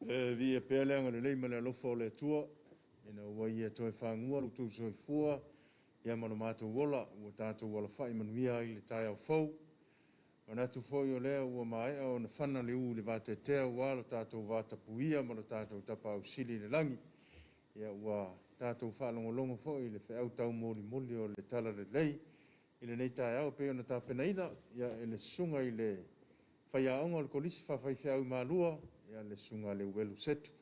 via pealeanga le leima le alofa o le atua, ina ua ia toe whangua lu tau soifua, ia mano mātou wola, ua tātou wala whai manuia i le tai au fau. Mana tu foi o lea ua mai o na whana le u le vate tea ua lo tātou vata puia, mano tātou tapa au sili le langi. Ia ua tātou whalongolongo foi le whai au tau moli moli o le tala le lei. I le nei tai au peo na tāpenaina, ia le sunga i le whaiaonga o le kolisi whawhai whiau maalua, ia le sunga le uelu setu.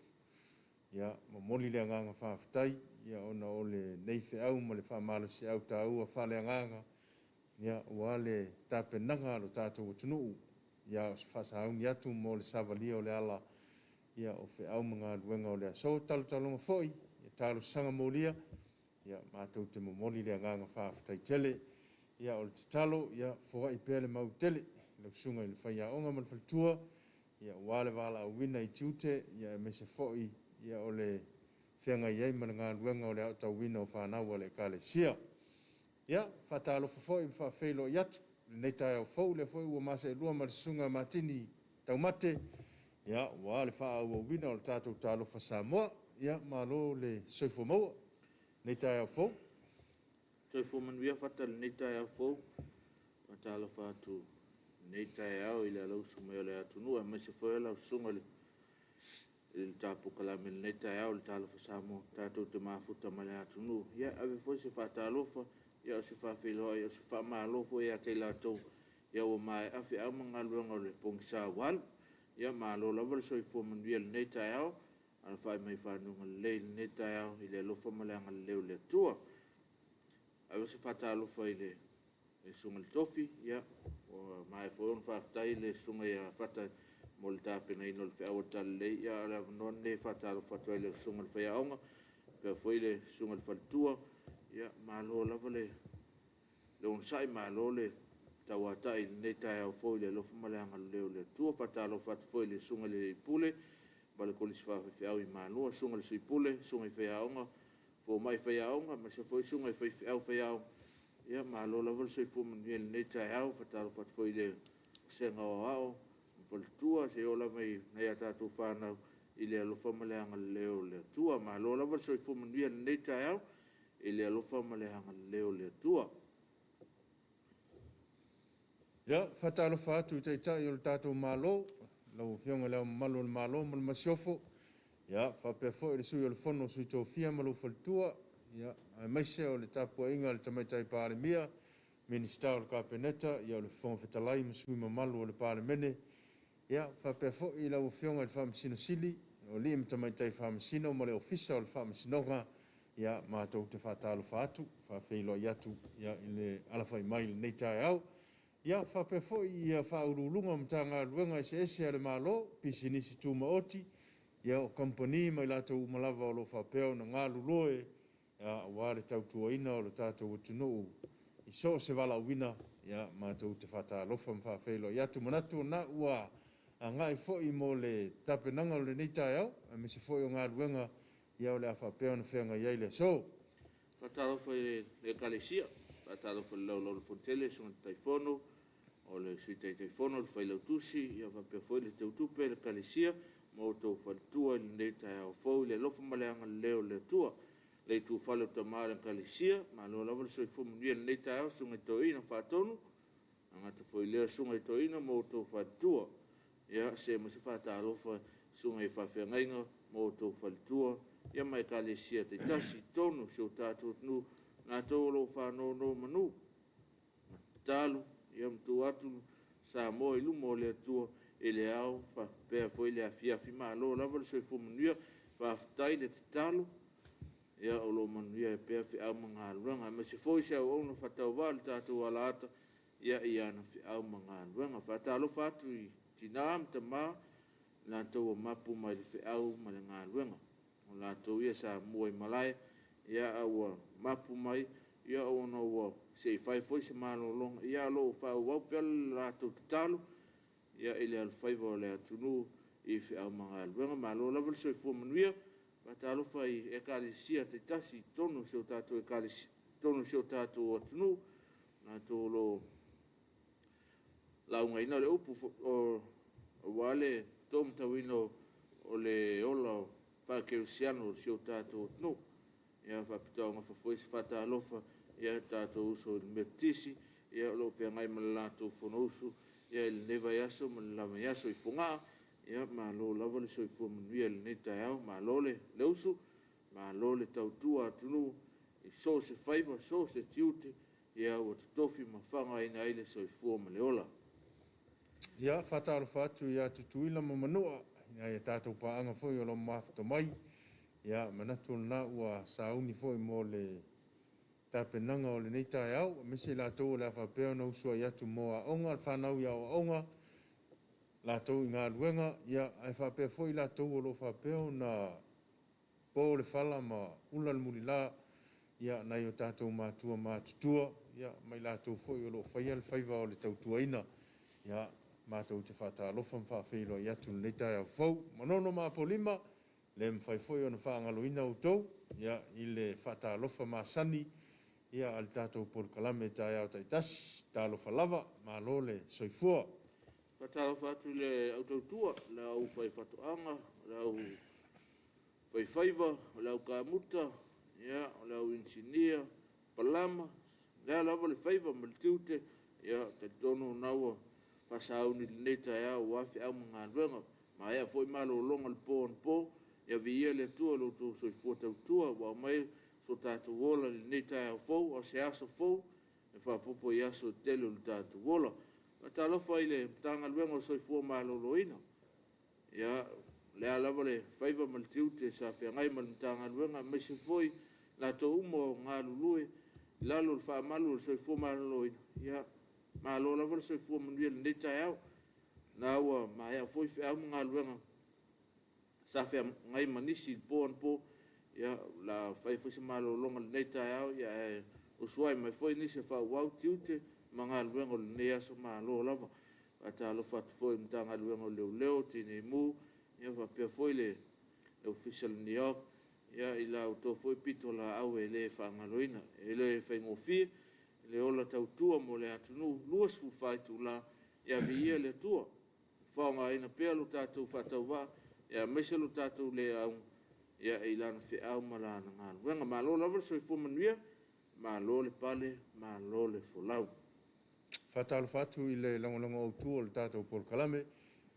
Ia mamoli le anganga whawhitai, ia ona o le nei whiau ma le whamalo si au tā ua whale anganga, ia ua le tāpenanga lo tātou atunuu, ia o se whasahauni atu mo le savalia o le ala, ia o whiau mga luenga o le aso talo foi, ia talo sanga molia, ia mātou te mamoli le anganga whawhitai tele, ia o le talo, ia fora i pēle mau tele, le sunga i le whaiaonga ma le whalitua, ia wale wala au wina i tiute, ia me se foi, ia o le whenga iei ma ngā luenga o le au tau wina o whanau o le kale sia. Ia, whatalo foi, whawhelo i atu, le neitai au fau, le foi ua masa e lua ma le sunga matini tau mate, ia wale wha au wina o le tātou talo whasamoa, ia malo le soifo maua, neitai au fau. Soifo manuia whata le neitai au fau, whatalo whatu neitai au i le alau sumai o le atunua, mai se foi alau sunga le tapu kalame le neitai au le talo whasamo, tātou te mafuta ma le atunua. Ia, ave foi se whatalofa, ia o se whawhiloa, ia o se whamalofa, ia te latou, ia o mai awhi au mga luanga o le pongisa walu, ia malo lava le soifo manuia le neitai au, ala whai mai whanunga le lei le neitai au, i le alofa maleanga le leo le tua. Ave se whatalofa i le sunga le tofi, ia, o mai whaon whaftai le sunga ia whata mo le tāpena ino le whiaua tala lei, ia ala non le whatalofa toi le sunga le whaiaonga, pia foi le sunga le whalitua, ia malo lava le onsai malo le tauatai le neitai au foi le alofa maleanga le leo le tua, whatalofa atu foi le sunga le pule, ma le kolisi whawhiau i malua, sunga le suipule, sunga i whaiaonga, fo mai whaiaonga, ma se foi sunga i whaiau, ia malo lava le soifua manuia le neitai au, whatalofa atu foi le senga o ao, whalitua, se o lava i nei a tātou whanau i le alofa maleanga le leo le tua, malo lava le soifua manuia le neitai au, i le alofa maleanga le leo le tua. Ia, whatalofa atu i teitai o le tātou malo, lau whionga leo malo le malo, ma le masiofo, ia, whapea fo i le sui o le fono sui tō fia malo whalitua, ia, ai maise o le tāpua inga le tamaitai pāle mia, Minista o le kapeneta, ia o le whonga whetalai ma sui mamalu o le pāle mene, ia, whapea fo i lau whionga le whamasino sili, o li im tamaitai whamasino, ma le ofisa o le whamasinonga, ia, mātou te whatalofa atu, whawheilo i atu, ia, i le alawhai mai le neitai au, ia, whapea fo i whaurulunga mta ngā ruenga i se ese ale malo, pisi nisi tūma oti, ia o kompani mai lato umalawa o lo whapeo na ngā luloe, ia, wale tau tua ina o lo tātou utunu, i so se wala wina, ia, mātou te whatalofa mwhawheilo i atu manatu na ua, a ngai fo i mo le tapenanga o le neitai au, a me se fo i o ngā ruenga, ia o le a whapeo na whenga i eile. So, whatalofa i le kalesia, whatalofa le lau fontele, sunga taifono, o le sui taifono, le whailau tusi, ia whapea foi le teutupe, le kalesia, mo tau whalitua i le neitai au fau, le lofa maleanga le leo le tua, le tu whale o tamara le kalesia, ma lo lava le soifo manuia le neitai au, sunga i toina whatonu, angata foi lea sunga i toina, mo tau whalitua, ia se ma se whatalofa sunga i whawhengainga, mo tau whalitua, ia mai kalesia te tasi tonu, se o tātou tnu, nā tau lo whanono manu, talu, ia mtu atu sa mo i lumo le atua e le au, pēr foi le afiafi malo, lava le soifo manuia, whaftai le te talo, ia o lo manuia e pēr fi au mga aluanga, ma se foi se au ono whatau wale tātou ala ata, ia ana fi au mga aluanga, whatalo whatu i tina amta mā, nā tau a mapu mai le fi au ma le ngā aluanga, o nā tau ia sa mua i malai, ia au mapu mai, ia ona ua se i whai foi se malolonga, ia lo whau wau pēl rātou te talo, ia ele al whaiva o le atunu i whi au mga aluenga, malo lava le soifua manuia, wata alofa i e kalesia te tasi tonu seo tātou e kalesia, tonu seo tātou atunu, nā tō lo launga ina le upu o wale tōm tawino o le Kerusiano o sio tātou tunu. Ia whapitoanga whawhoi se whatalofa, ia tātou uso i mertisi, ia lo pia ngai malalatou whanausu, ia il neva yaso, malalama yaso i whungaa, ia ma lo lava le soi fua manuia le nei tai au, ma lo le usu, ma lo le tautua atunu, i so se whaiva, so se tiute, ia ua totofi ma whanga ina aile soi fua ma le ola. Ia, whataro whatu ia tutuila ma manua, ia tātou paanga foi o lo mafto mai, ia manatu na ua sauni foi mo le tapenanga o le nei tai au, mese la tau le awhapeo na usua iatu moa onga, al whanau ia o onga, la tau i ngā luenga, ia ai whapeo foi la tau o lo whapeo na po le whala ma ula le muli la, ia nai o tātou mātua mātutua, ia mai la tau foi o lo whaia le whaiva o le tautua ina, ia mātou te whatalofa mwhawhelo i atu nei tai au fau, manono mā polima, le mwhaifoi o na whaangaloina o tau, ia i le whatalofa mā sani, ia al tātou por kalame tai au taitasi, tālofa lava, mā lo le soifua. Whatalofa atu le au tautua, le au whai whatuanga, le au whaiwhaiva, le au kāmuta, ia, le au insinia, palama, le lava le whaiva, ma le tiute, ia, te tono naua, pasauni le nei tai au wafi au mga luenga, ma ea foi malo longa le po on po, ia vi ia le tua lo tu soifua tautua, wa mai so tātou wola le nei tai au fau, o se aso fau, e whapopo i aso tele le tātou wola. Ma tā lofa i le tanga luenga o soifua malo loina, ia le alawa le whaiva mal tiute sa whiangai mal tanga luenga, mai se foi la to umo ngā lulue, lalo le wha malu le soifua malo loina, ia ma lo la vol se fu manuel nei tai au na ua ma ia foi fe au nga luenga sa fe ngai manisi po ia la fai foi se malo longa nei tai au ia o suai mai foi ni se fa wau tiute ma nga luenga nei aso ma lo lava ata lo fat foi mta nga luenga leo tini mu ia va pe foi le official New York ia ila auto foi pito la au ele fa ngaloina ele fa ngofi le ola tautua mo le atunu luas fu faitu la ia via le tua whaonga ina pea lo tātou whatauwa ia mese lo tātou le au ia ilana whi au malana ngālu wenga ma lo lawa soi fu manuia ma lo le pale ma lo le folau Whatalo whatu i le langolonga o tua le tātou por kalame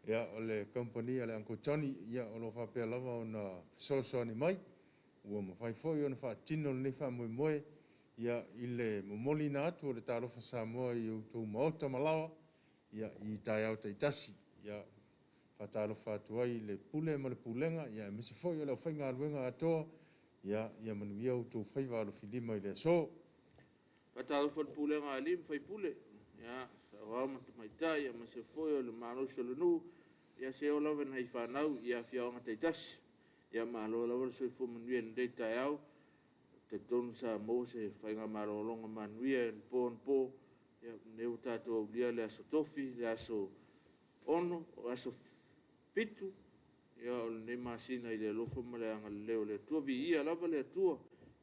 ia o le company le Uncle Johnny ia o lo whapea lava o na sosoani mai ua mawhaifoi o na whaatino le nefa moe moe ia i le momoli na atu o le tārofa Samoa i utou maota malawa, ia i tai au taitasi, ia whatarofa atu ai le pule ma le pulenga, ia mese foi o le whainga aluenga atoa, ia manuia utou whaiva alo filima i le so. Whatarofa le pulenga alim, whai pule, ia sa wama tu maitai, ia mese foi o le maanoso le nu, ia se o lawa na i whanau, ia whiaonga taitasi, ia maalo lawa le soifo manuia le dei tai au, te tonu sa mose whainga marolonga manuia le po ia neu tātou au lia le aso tofi, le aso ono, o aso fitu, ia o le masina i le lofa ma le anga leo le tua vi ia lava le tua,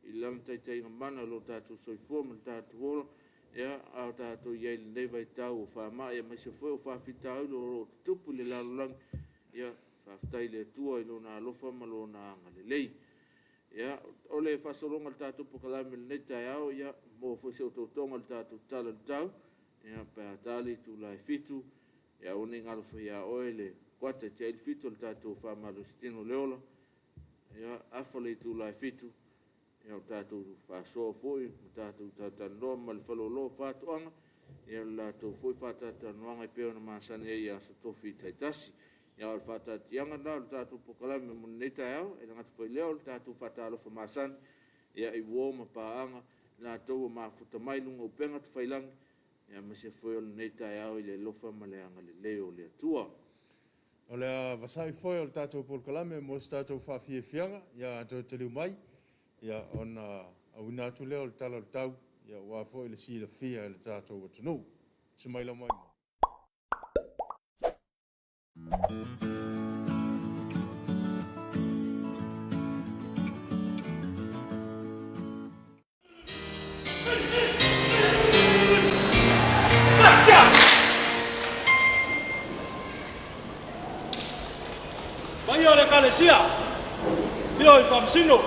i lam taitai nga mana lo tātou soifua ma le tātou ola, ia au tātou iai le neva i tau o whama, ia mai se foi o whawhitau lo tupu le lalolang, ia whawhitai le tua i lo na lofa ma lo na anga le lei. Ia, o le whasoronga le tātou pokalame le nei tai au, ia, mo fwese o tautonga le tātou tala le tau, ia, pēa tali tu lai fitu, ia, one ngalofa ia oe le kwata te aili fitu le tātou whamalo stino leola, ia, afale tu lai fitu, ia, o tātou whasoa fwoi, o tātou tātanoa ma le whaloloa whātuanga, ia, le tātou fwoi whātatanoanga i pēo na māsane ia sa tofi taitasi, ia o whatatianga nā, le tātou pokalame mo nei tai au, e ngata whai leo, le tātou whatalofa māsani, ia i wōma pāanga, nā tau o māfuta mai lunga upenga tu whailangi, ia mese whai o le nei tai au i le lofa ma le anga le leo le atua. O le vasai whai o le tātou pokalame mo le tātou whawhie whianga, ia tau te liu mai, ia ona awina atu leo le tala le tau, ia wā whai le si le fia le tātou watunu. Sumaila mai mo. Vaya a la Calesia. Tio i famsino.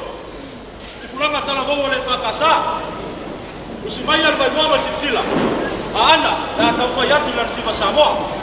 Tikulanga tala vau le fakasa. Usimai al vai mama silsila. Ana na tawfayatu lan sifa Samoa.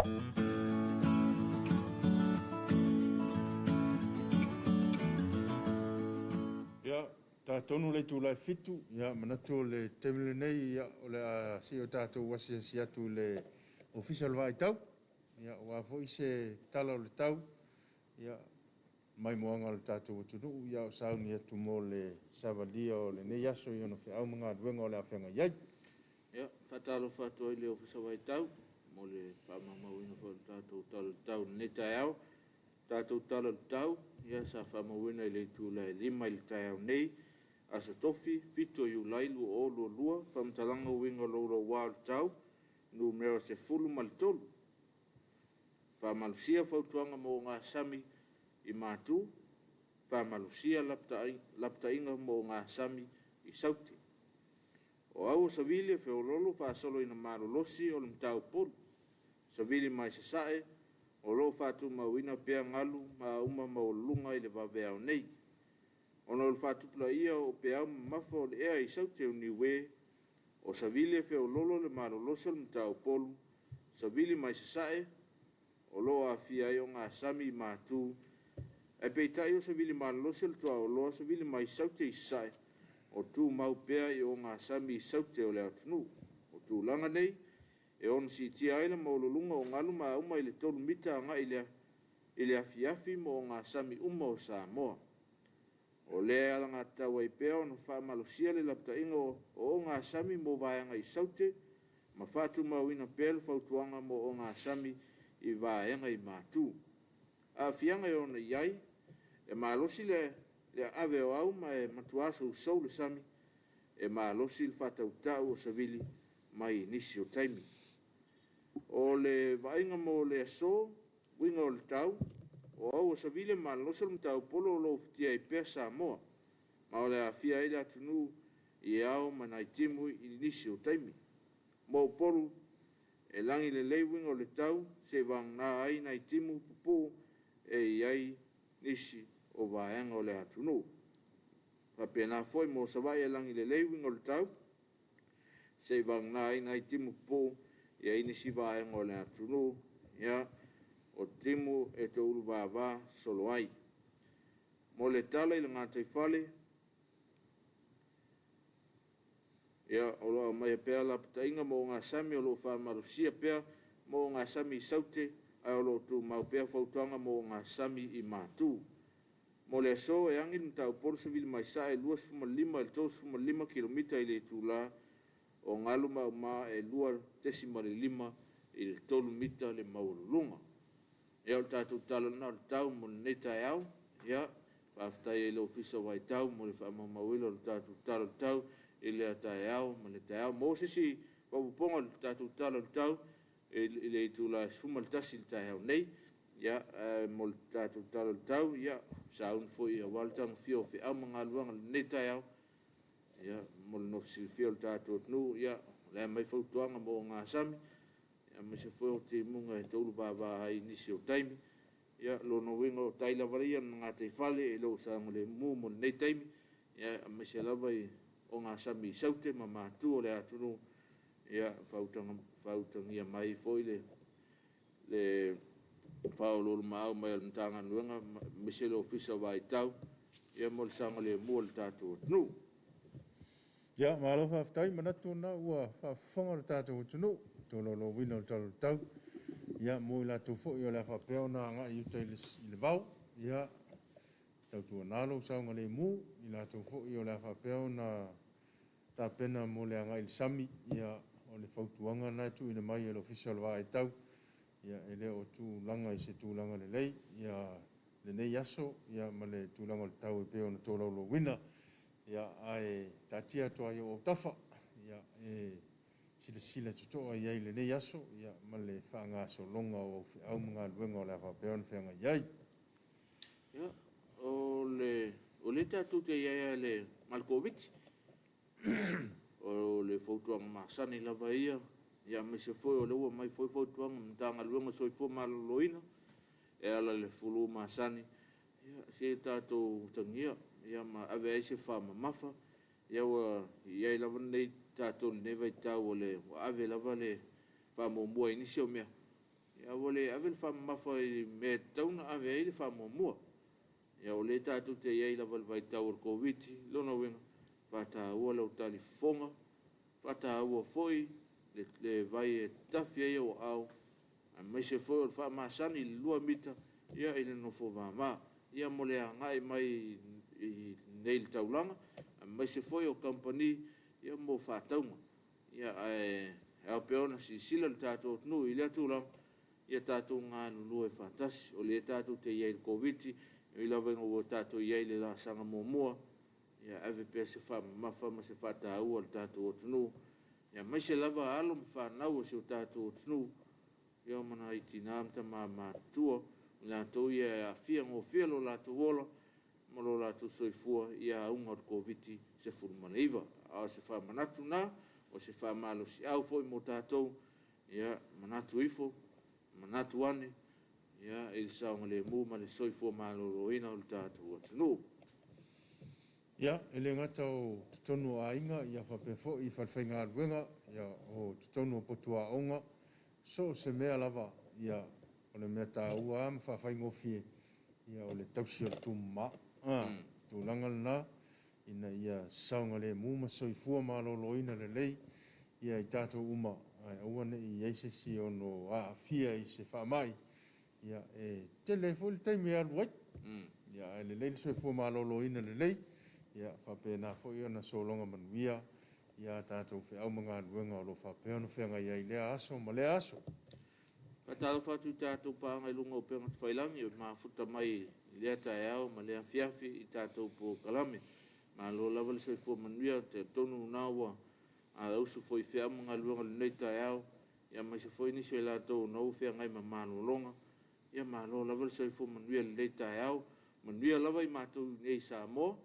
Ia, tātonu le tūlai fitu, ia manatu o le temile nei, ia o le si o tātou wasi si atu le official vai tau, ia wa fo se tala o le tau, ia mai moanga le tātou tunu, ia o sauni atu mo le savalia o le nei aso i ono whi au mga duenga o le awhenga iai. Ia, whatalo whatua i le ofisa wai tau, mo le whamamawina wha tātou talo tau ne tai au, tātou talo tau, ia sa whamawina i le tūlai lima i le tai au nei, asa tofi, fito i ulailu o lua lua, whamtalanga winga loura wāl tau, nu mea se fulu mali tolu. Whamalusia whautuanga mo ngā sami i mātū, whamalusia lapta inga mo ngā sami i sauti. O au sa vili e whiololo whaasolo ina marolosi o le mtau polu. Sa vili mai se sae, o lo whātu mawina pia ngalu ma uma maulunga i le waweao nei. Ono le whātupula ia o pia mafa o le ea i sauti au niwe, o sa vili e whiololo le marolosi o le mtau polu. Sa vili mai se sae, o lo a fia i o ngā sami i mātū. E peitai o sa vili marolosi o le tua o loa sa vili mai sauti i sae. O tū mau pea i o ngā sami i saute o le atunu. O tū langa nei, e on si tia aile maululunga o ngalu ma uma i le tolu mita anga i le afi mo o ngā sami uma o Samoa. O lea ala ngā taua i pea o na whaamalusia le lapta inga o ngā sami mo vāianga i saute, ma whātu mauina pea le whautuanga mo o ngā sami i vāianga i mātū. A fianga i ona iai, e mālosi le ave o au ma e matuaso usau le sami, e mālosi le whatautau o savili mai nisi o taimi. O le vainga mo le aso, winga o le tau, o au o savili mālosi le mtau polo o lo fitia i pea Samoa, ma o le afia i le atunu i au ma nai timu i nisi o taimi. Mo polu, e langi le lei winga o le tau, se vang na ai nai timu pupu e iai nisi o vaenga o le atunu. Whapena foi mo savai e langi le lei winga o le tau, se vang na ai nai timu pupu e ai nisi vaenga o le atunu, ia o timu e te uru vāvā solo ai. Mo le tala i le ngātai whale, ia o loa mai pea la patainga mo ngā sami o lo whamarusia pea mo ngā sami i saute, ai o lo tu mau pea whautuanga mo ngā sami i mātū. Mo le aso e angin mtau polo sa vili mai sa e 2,5 kilomita i le tūla o ngalu mau ma e 2,5 i le tolu mita le maulunga. E o tātou talo na o tau mo le netai au, ia, whaftai e le ofisa wai tau mo le whamamawila o tātou talo tau, i le atai au, ma le tai au. Mo sisi, wapuponga le tātou talo tau, i le tūla fumaltasi le tai au nei, ia, mo le tātou talo tau, ia, saun foi a waltang fio fi au mga luanga le netai au, ia, mo le nofisi fio le tātou tnu, ia, le mai fautuanga mo ngā sami, ia, me se foi o te munga e tolu bāba ai nisi o taimi, ia, lono winga o taila varia ngā te whale, e lo saunga le mu mo le nei taimi, ia, me se lava i o ngā sami i saute, ma mātu o le atunu, ia, whautangia mai foi le whaololo maau mai al mtanga nuenga, me se le ofisa wai tau, ia mo le sanga le mua le tātou atunu. Ia, mahalo whaftai, manatu na ua whawhonga le tātou atunu, tōlo lo wina o talo tau, ia, mo i la tōwho i o le whapeo na ngā i uta i le vau, ia, tautua nalo saunga le mu, i la tōwho i o le whapeo na tā pena mo le anga i le sami, ia, o le whautuanga na tu ina mai e le official wai tau, ia, e le o tū langa i se tū langa le lei, ia, le nei aso, ia, ma le tū langa le tau e peo na tōlo lo wina, ia, ai tātia toa i o tafa, ia, sila tutoa iai le nei aso, ia, ma le whaanga so longa o au mga luenga o le whapeo na whianga iai. Ia, o le tātou te iai le Malkovich, o le fautuanga masani lava ia, ia me se foi o le ua mai foi fautuanga mtanga luenga soi fo maloloina, e ala le fulu masani, ia, se tātou tangia, ia ma ave ai se whama mafa, ia ua iai lava nei tātou nei vai tau o le ave lava le whama mua inisi o mea, ia ole ave le whamamafa i me tauna ave ai le whamamua. Ia ole tātou te iei lava le vaitau o le Covid-19, lona wenga, whata ua lau talifonga, whata ua foi, le vai e tafi ai o au, a mai se foi o le whamasani le 2 mita, ia i le nofo vama, ia mo le angai mai i nei le taulanga, a mai se foi o company, ia mo whataunga, ia au peona si sila le tātou tunu i le atulanga, ia tātou ngā nulu e whatasi, o le tātou te iei le Covid-19, i lawa ingo o tātou iei le la sanga mua, ia ave pia se whamamafa ma se whataua le tātou o tunu, ia mai se lava alo ma whanau o se o tātou o tunu, ia mana i tina amta ma mātua, la tau ia a fia ngō fia lo la tu wola, ma lo la tu soifua ia unga o Covid se fulmaneiva, a se whamanatu nā, o se whamalo si au foi mo tātou, ia manatu ifo, manatu ane, ia il saunga le mu ma le soifua malo ina o le tātou o tunu. Ia, ele ngata o tutonu a inga, ia whapefo i whawhainga aruenga, ia o tutonu o potua onga, so se mea lava, ia o le mea tā ua am whawhaingo fie, ia o le tausi o tuma, tu langal na, ina ia saunga le mu ma soifua malo loina le lei, ia i tātou uma, ai awane i eisesi o no a fia i se whamai, ia tele fo le taimi alu ai, ia le lei soifua malo loina le lei, ia whapena fo i ona solonga manuia, ia tātou whi au mga aluenga o lo whapea no whenga iai lea aso, ma lea aso. Katalo fatu tātou pānga i lunga o penga te whailangi, o mafuta mai lea tae au, ma lea fiafi i tātou po kalame, ma lo lawa le soifua manuia, te tonu naua, a usu foi whea mga aluenga le nei tae au, ia mai se foi nisi e la tau nau whea ngai ma mānolonga, ia ma lo lawa le soifua manuia le nei tae au, manuia lawa i mātou nei sa mo,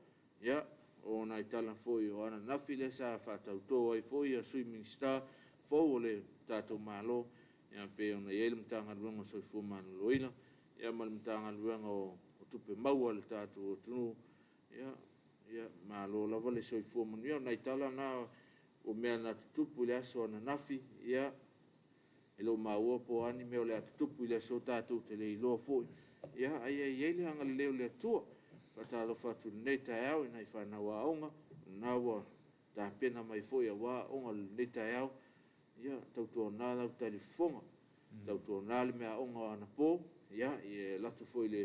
ia, o na i tala foi o ana nafi le sa whatau tō ai foi a swimming star, fo o le tātou mālo, ia pe ona i ele mtanga luenga o soifua mānoloina, ia ma le mtanga luenga o tupe maua le tātou o tunu, ia mālo lawa le soifua manuia, na i tala na o mea na tutupu le aso ana nafi, ia, e lo maua po ani mea o le atutupu le aso tātou te le iloa foi, ia, ai le anga le leo le atua, patalo fatu nei tae au, ina i whanau a onga, naua ta pena mai foi a wā onga nei tae au, ia, tautua nā lau talifonga, tautua nā le mea onga ana pō, ia, i latu foi le,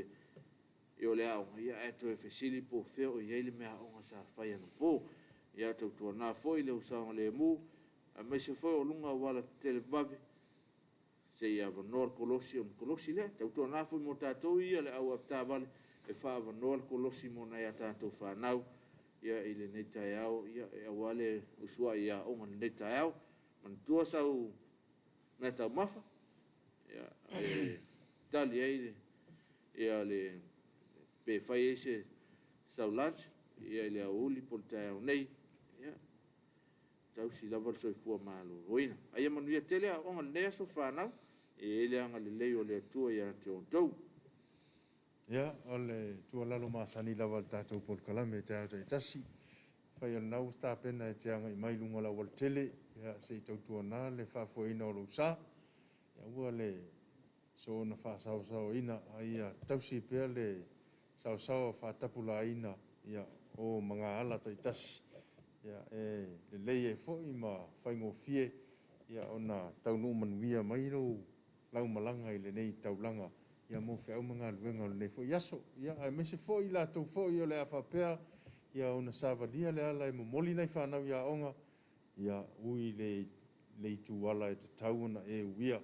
i o le aonga, ia, eto e whesili po wheo, i le mea onga sa whai ana pō, ia, tautua nā foi le usanga le mu, a mai se foi o lunga wala televavi, se ia vanor kolosi on kolosi le, tautua nā foi mo tātou ia le au apta vale, e whaava noa kolosi mo nei a tātou whanau, ia i le nei tae au, ia e awale usua ia onga nei tae au, man tua sau mea tau mafa, ia e tali eile, ia le pe whai eise sau lunch, ia le au uli pol tae au nei, ia tau si lawal soifua malo roina. Aia manu ia tele a onga nei aso whanau, e ele anga le leo le atua ia te on tau. Ia, ole tua lalo masani lawa tātou pol kalame te au te tasi. Whai al nau tāpena e te anga i mailunga la wal tele, ia se i tautua nā le whafuaina o lousa. Ia ua le so na whasau ina, ia tausi pia le sau whatapula ina, ia o mga ala tai tasi. Ia le lei e fōi ma whaingo fie, ia ona taunu manuia mairo lau malanga i le nei taulanga. Ia mo fe au mga luenga o le fo yaso, ia ai me se fo i la tau fo i o le awhapea, ia ona savalia le ala e mo moli nei whanau ia onga, ia ui le itu ala e te tauana e uia,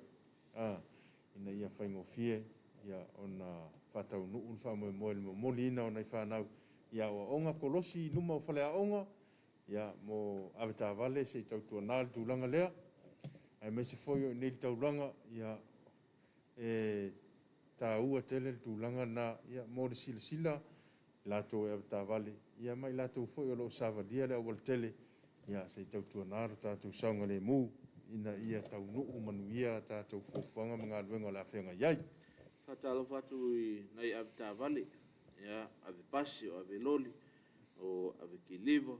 ina ia whaingo fie, ia ona whatau nuu whamoe moe le mo moli ina o nei whanau, ia o onga kolosi luma o whale a onga, ia mo aweta vale se i tautua nāle tūlanga lea, ai me se fo i o nei taulanga, ia ta ua tele tūlanga na ia mo le sila lato e ta vale ia mai lato foi o lo savalia le o tele ia se tautua naro tātou saunga le mu ina ia tau nuu manuia tātou fofanga mga luenga la whenga iai. Whatalo whatu i nei avita vale, ia ave pasi o ave loli, o ave kiliva,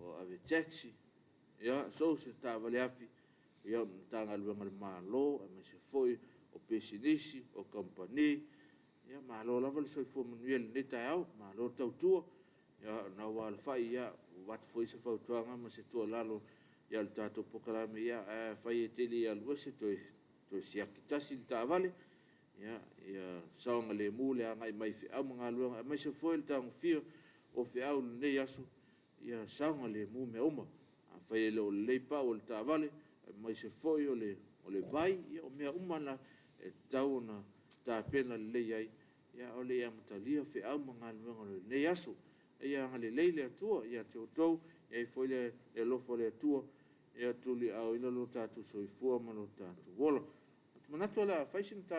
o ave taxi, ia so se tā vale afi, ia tanga luenga le malo, a me se foi o pesinisi, o kompani, ia malo lava le soifua manuia lenei taeao, malo tautua, ia na ua le fai ia watu foi se fautuanga ma se tua lalo ia le tatou pokalame ia fai e tele ia lua se toi siaki tasi le taavale, ia saonga le mu le angai mai whiau mga luanga, mai se foi le taonga fia o whiau lenei aso, ia saonga le mu me uma, fai e leo le leipa o le taavale, mai se foi o le vai, ia o mea uma na tau na tāpena le lei ai, ia o le ia matalia whiau mga luanga le nei aso, ia ngale leile atua, ia te otou, ia foi le lofo le atua, ia tuli au ina lo tātou soifua ma lo tātou wola. Manatu ala whaisin tā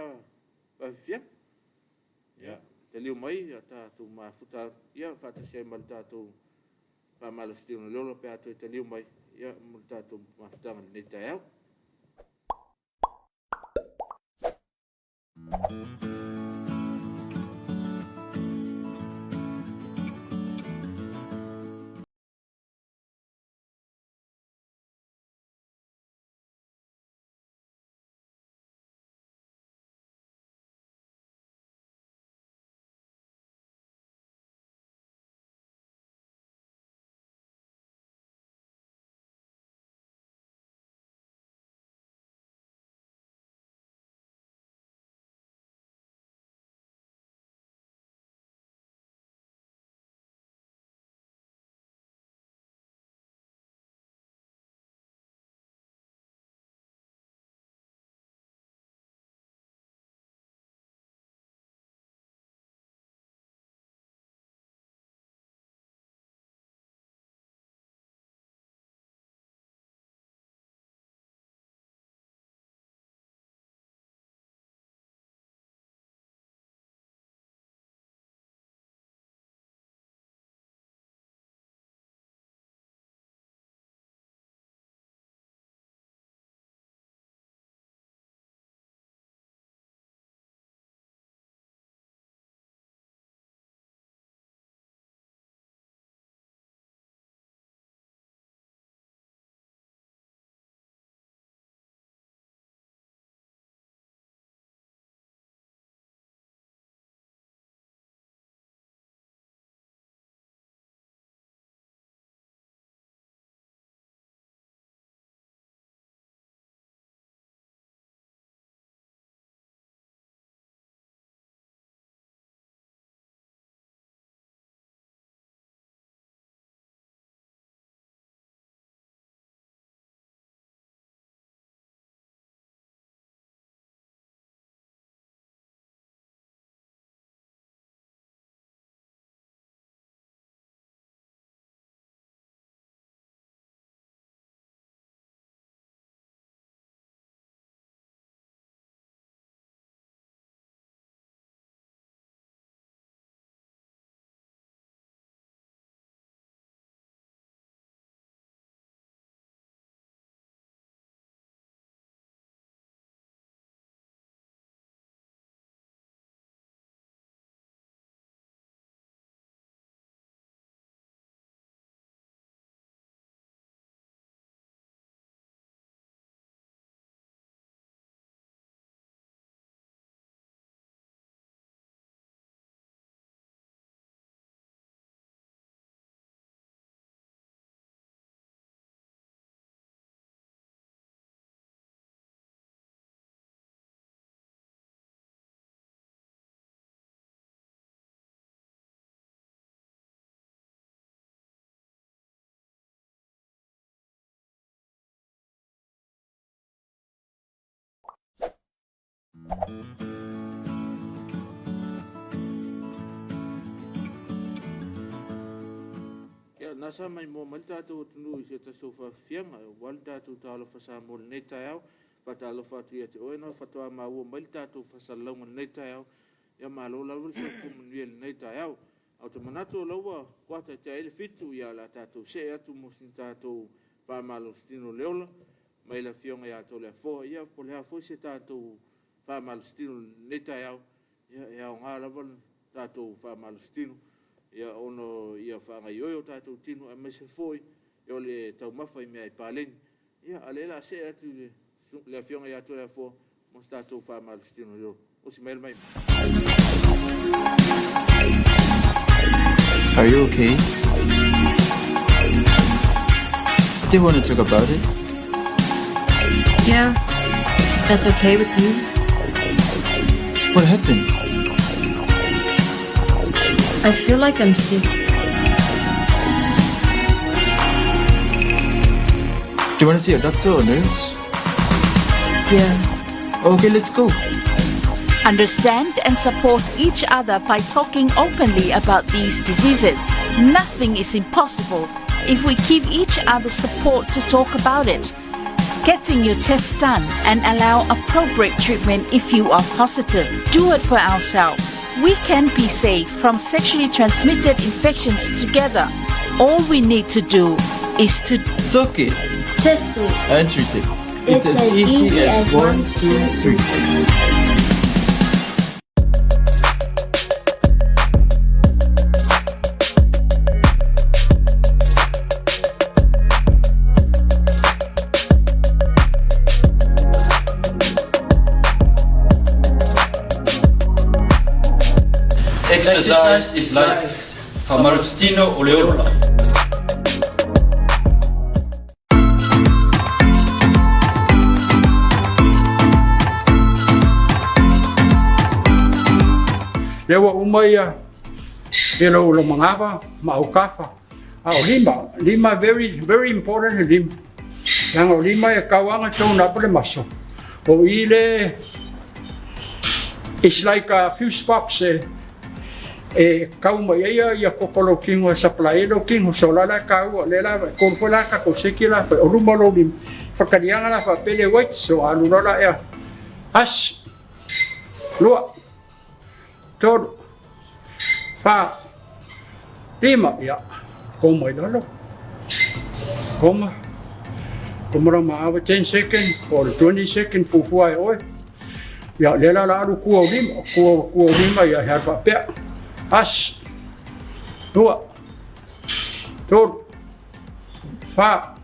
whawhia, ia te liu mai, ia tātou mafuta, ia whātasi ma le tātou whamalastio na leola pe ato te liu mai, ia ma le tātou mafutanga nei tai au. Ia nasa mai mo mai tātou tunu i se taso whawhianga, wale tātou tālo whasamo le nei tai au, whatalo whatu ia te oena, whatoa maua mai tātou whasalaunga le nei tai au, ia malo lawa le sa kumanuia le nei tai au. Au te manato laua, kuata te aile fitu ia la tātou se atu mosin tātou whamalo stino leola, mai la fionga ia tō lea fōa, ia po lea fōi se tātou whamalo stino nei tai au, ia o ngā lawa tātou whamalo stino, ia ono ia whaanga i oio tātou tino a mese foi ia le tau mawhai mea i pālengi ia alela se atu le fionga ia tō lea fōa mo se tātou whāmalustino leo. O si mail mai. Are you okay? Do you want to talk about it? Yeah, that's okay with me. What happened? I feel like I'm sick. Do you want to see a doctor or nurse? Yeah. Okay, let's go. Understand and support each other by talking openly about these diseases. Nothing is impossible if we give each other support to talk about it. Getting your test done and allow appropriate treatment if you are positive. Do it for ourselves. We can be safe from sexually transmitted infections together. All we need to do is to It's okay. Test it. And treat it. It's as easy as 1, 2, 3. Exercise is life. Famarustino Oleola. Lewa umaya elo lo mangava maukafa lima very important lim yang lima ya kawanga tona pole maso o ile it's like a few spots kauma ya kokolo kingo supply lo kingo solala kau lela konfola ka kosekila o rumalo lim fakarianga la fa pele white so anunola ya as lo todo fa lima ya como el dolor como la ma 10 seconds or 20 seconds fufua oi ya lela la ru ku lima ya ha fa pe as dua todo fa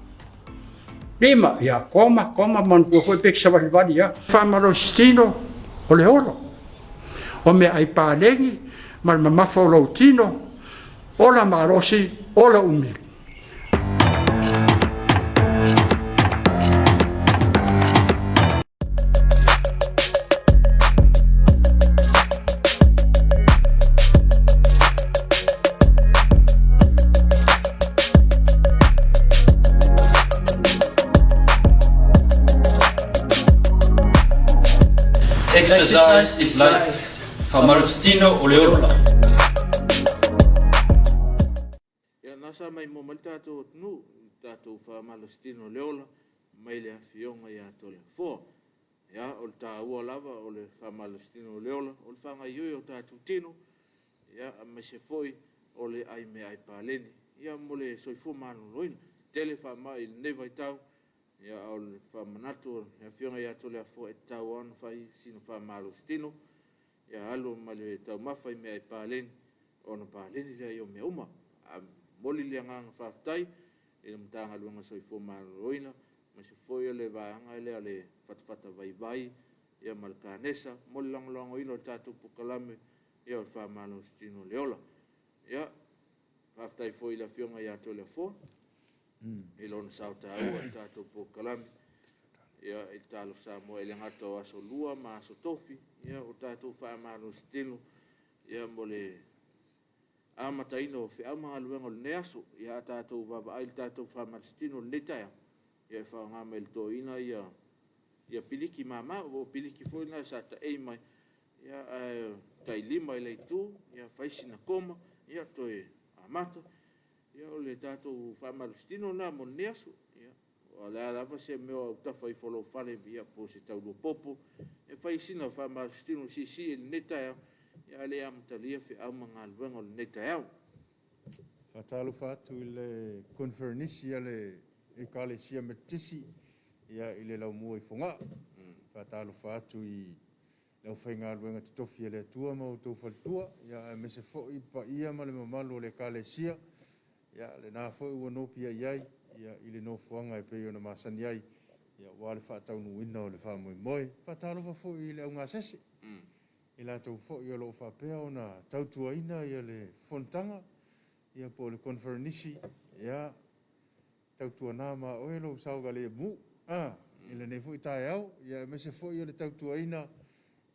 lima ya coma man ku foi pek sa vali ya fa malostino oleolo o me ai palengi mal mamafa o tino o la marosi o la umi. Exercise is life. Famarustino Oleola. Ia nasa mai mo mai tātou tunu, tātou whamalustino leola, mai le awhionga ia tole fō. Ia, o le tā ua lava, o le whamalustino leola, o le whanga iui o tātou tino, ia, a mai se fōi, o le ai me ai pāleni. Ia, mo le soifo manu loina, tele whamai nevai tau, ia, o le whamanatu, ia whionga ia tole a fō e tau anu whai, sino whamalustino, ia alo ma le tau mawhai me ai pāleni, o na pāleni rea i o mea uma, a moli le nganga whaftai, e na mtanga luanga soifo manu loina, ma se foi le vaanga ele ale fatfata vai vai ia malkanesa mol lang lang ino tatu pukalame ia fa malo stino leola ia aftai foi la fionga ia to le fo elon sauta au tatu pukalame ia italo sa mo ele ngato aso lua ma aso tofi ia o tatu fa malo stino ia mole ama taino fe ama luanga le neaso ia tatu va ai tatu fa malo stino leta ia fa nga mel to ina ia piliki mama o piliki foi na sa ta e mai ia tai lima ile tu ia faisi na koma ia to e amata ia o le tato fa malstino na moneaso ia o la lava se meu ta fai folo fale via po se tau do popo e faisi na fa malstino si neta ia le am talia fe am nga luengo neta ia Fatalo fatu le conferenisia le e kale sia metisi ia ile lau mo i fonga fatalo fatu i lau fainga luenga tofi le tua mo to fatua ia me se fo i pa ia ma le mamalu le kale sia ia le na fo u no pia ia ile no fonga e pe ona masani ai ia ua le faataunuuina o le faamoemoe faatalofa foʻi i le auga sese i latou foʻi o loo faapea ona tautuaina ia le fonotaga ia po le konferenisi ia tautuanā ma oe lou sauga le muu i lenei foʻi taeao ia mese foʻi o le tautuaina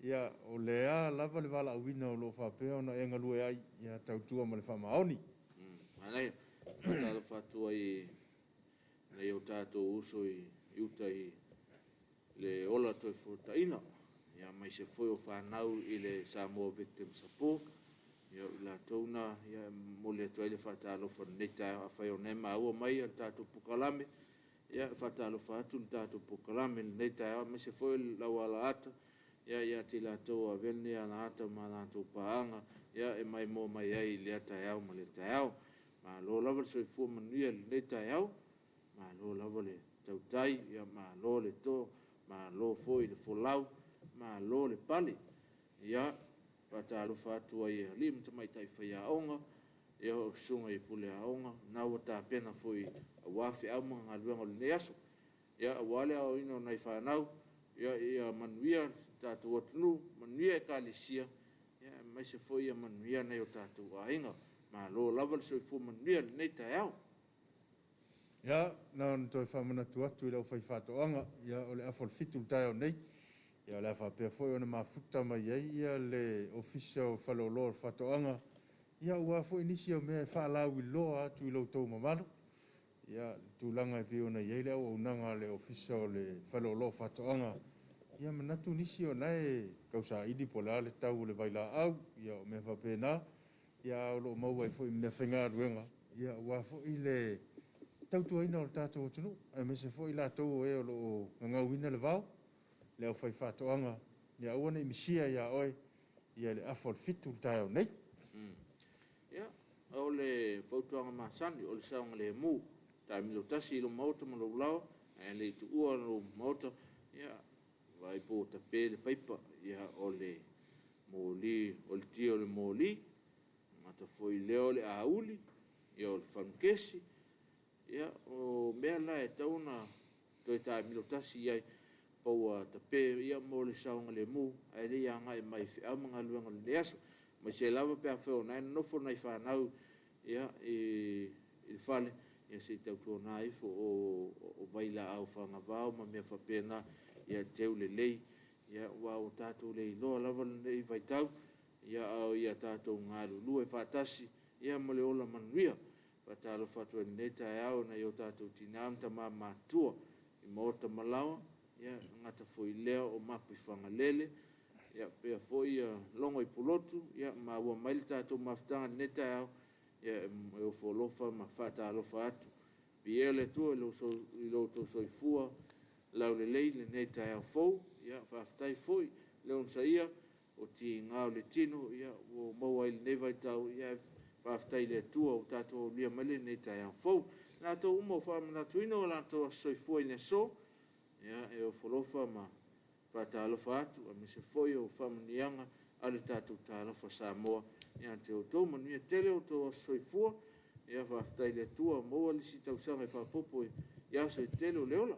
ia o lea lava le valaauina o loo faapea ona e galue ai ia tautua ma le faamaoni Anai, talofa atu ai nei o tātou uso i uta i le ola toi fotaina. Ia mai se foi o whanau i le Samoa Victim Support. Ia la tauna, ia mo le atu ai le whatalofa nei tā a whai o nei maua mai a tātou pukalame. Ia whatalofa atu ni tātou pukalame nei tā a mai se foi lau ala ata. Ia te la tau a vene ana ata ma nātou paanga. Ia e mai mo mai ai le ata au ma le tā au. Ma lo lava le soifua manuia le tai au, ma lo lava le tautai, ia ma lo le to, ma lo foi le folau, ma lo le pali. Ia, patalofa atu ai li mta mai tai whai aonga, ia o sunga i pule aonga, nau ta pena foi a wafi au mga ngaluenga le neaso. Ia, a wale au ino nai whanau, ia manuia tātou atunu, manuia e kālisia, ia mai se foi ia manuia nei o tātou ainga. Ma lo lava le soifua manuia nei tai au. Ia, nā toi whamanatu atu i lau whai whātoanga, ia o le afol fitu tai au nei, ia le whapea foi ona mafuta mai ai, ia le official whalolo whātoanga, ia ua foi nisi o mea whālau i loa atu i lau tau mamaru, ia tūlanga e pio na iei le au unanga le official le whalolo whātoanga, ia manatu nisi o nae kausa idi po la le tau le vaila au, ia o mea whapea nā, ia o lo maua i foi mea whenga ruenga, ia ua foi le tautuaina o le tātou atunu, a me se foi la tau e o lo ngangauina le vau, le au whai whātoanga, ia ua nei misia ia oe, ia le afol fitu tai au nei. Ia, o le whautuanga māsani, o le saunga le mu, tai milo tasi ilo mauta ma lo lau, e le tu ua lo mauta, ia, vai po ta pele paipa, ia o le mōli, o le tio le mōli, mata foi leo le auli, ia o le whanukesi, ia o mea la e tauna, toi tae milotasi iai, paua ta pē, ia mo le saunga le mu, ai le ianga e mai whiau mga luanga le neaso, mai se lava pēa whio nai, nofo nai whanau, ia i whale, ia se tautua nā ifo o vaila au whangavao, ma mea whapena, ia teu le lei, ia wa o tātou le iloa lava le nei vaitau, ia au ia tātou ngā lulu e whātasi, ia mo le ola manuia, whātalo whatua nei tai au na i o tātou tinam ta mā mātua, i mōta malawa, ia ngata foi leo o mapi whangalele, ia pēa foi longo i pulotu, ia mā ua maili tātou mawhtanga nei tai au, ia e o wholofa ma whātalo whaatu. Pi eo le tua i lo tō soifua, lau le lei le nei tai au fou, ia whaftai foi, leon sa ia, o ti ngau le tino, ia o maua ili nei vai tau, ia whaftai le tua o tātou lia mele nei tai au fou. Nā tō umo whamanatu ino o lātou soifua i ne so, ia e o wholofa ma whātalofa atu, a me se foi o whamanianga ale tātou tālofa Samoa, ia te o tō manuia tele o tō soifua, ia whaftai le tua, maua lisi tau sanga i whapopo ia se tele o leola.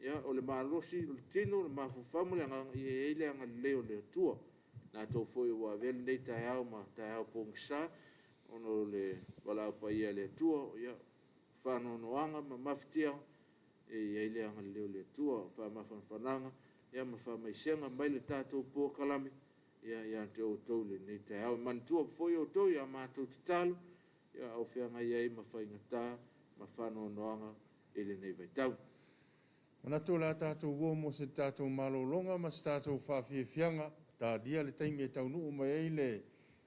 Ia o le mālosi, o le tino, o le mawhawhamu i eile anga leo le tua. Nā tō foi o avele nei tai au ma tai au pōngisa, ono le walau pa ia le tua, ia whanonoanga ma mawhitia, e eile anga leo le tua, whamawhanwhananga, ia ma whamaisenga mai le tātou pōkalame, ia te o tau le nei tai au. Mantua foi o tau, ia mātou te talo, ia au whianga iei ma whaingatā, ma whanonoanga, ele nei vai tau. Mana tō la tātou uomo se tātou malolonga, ma se tātou whawhiawhianga, tā dia le taimi e taunu o mai ei le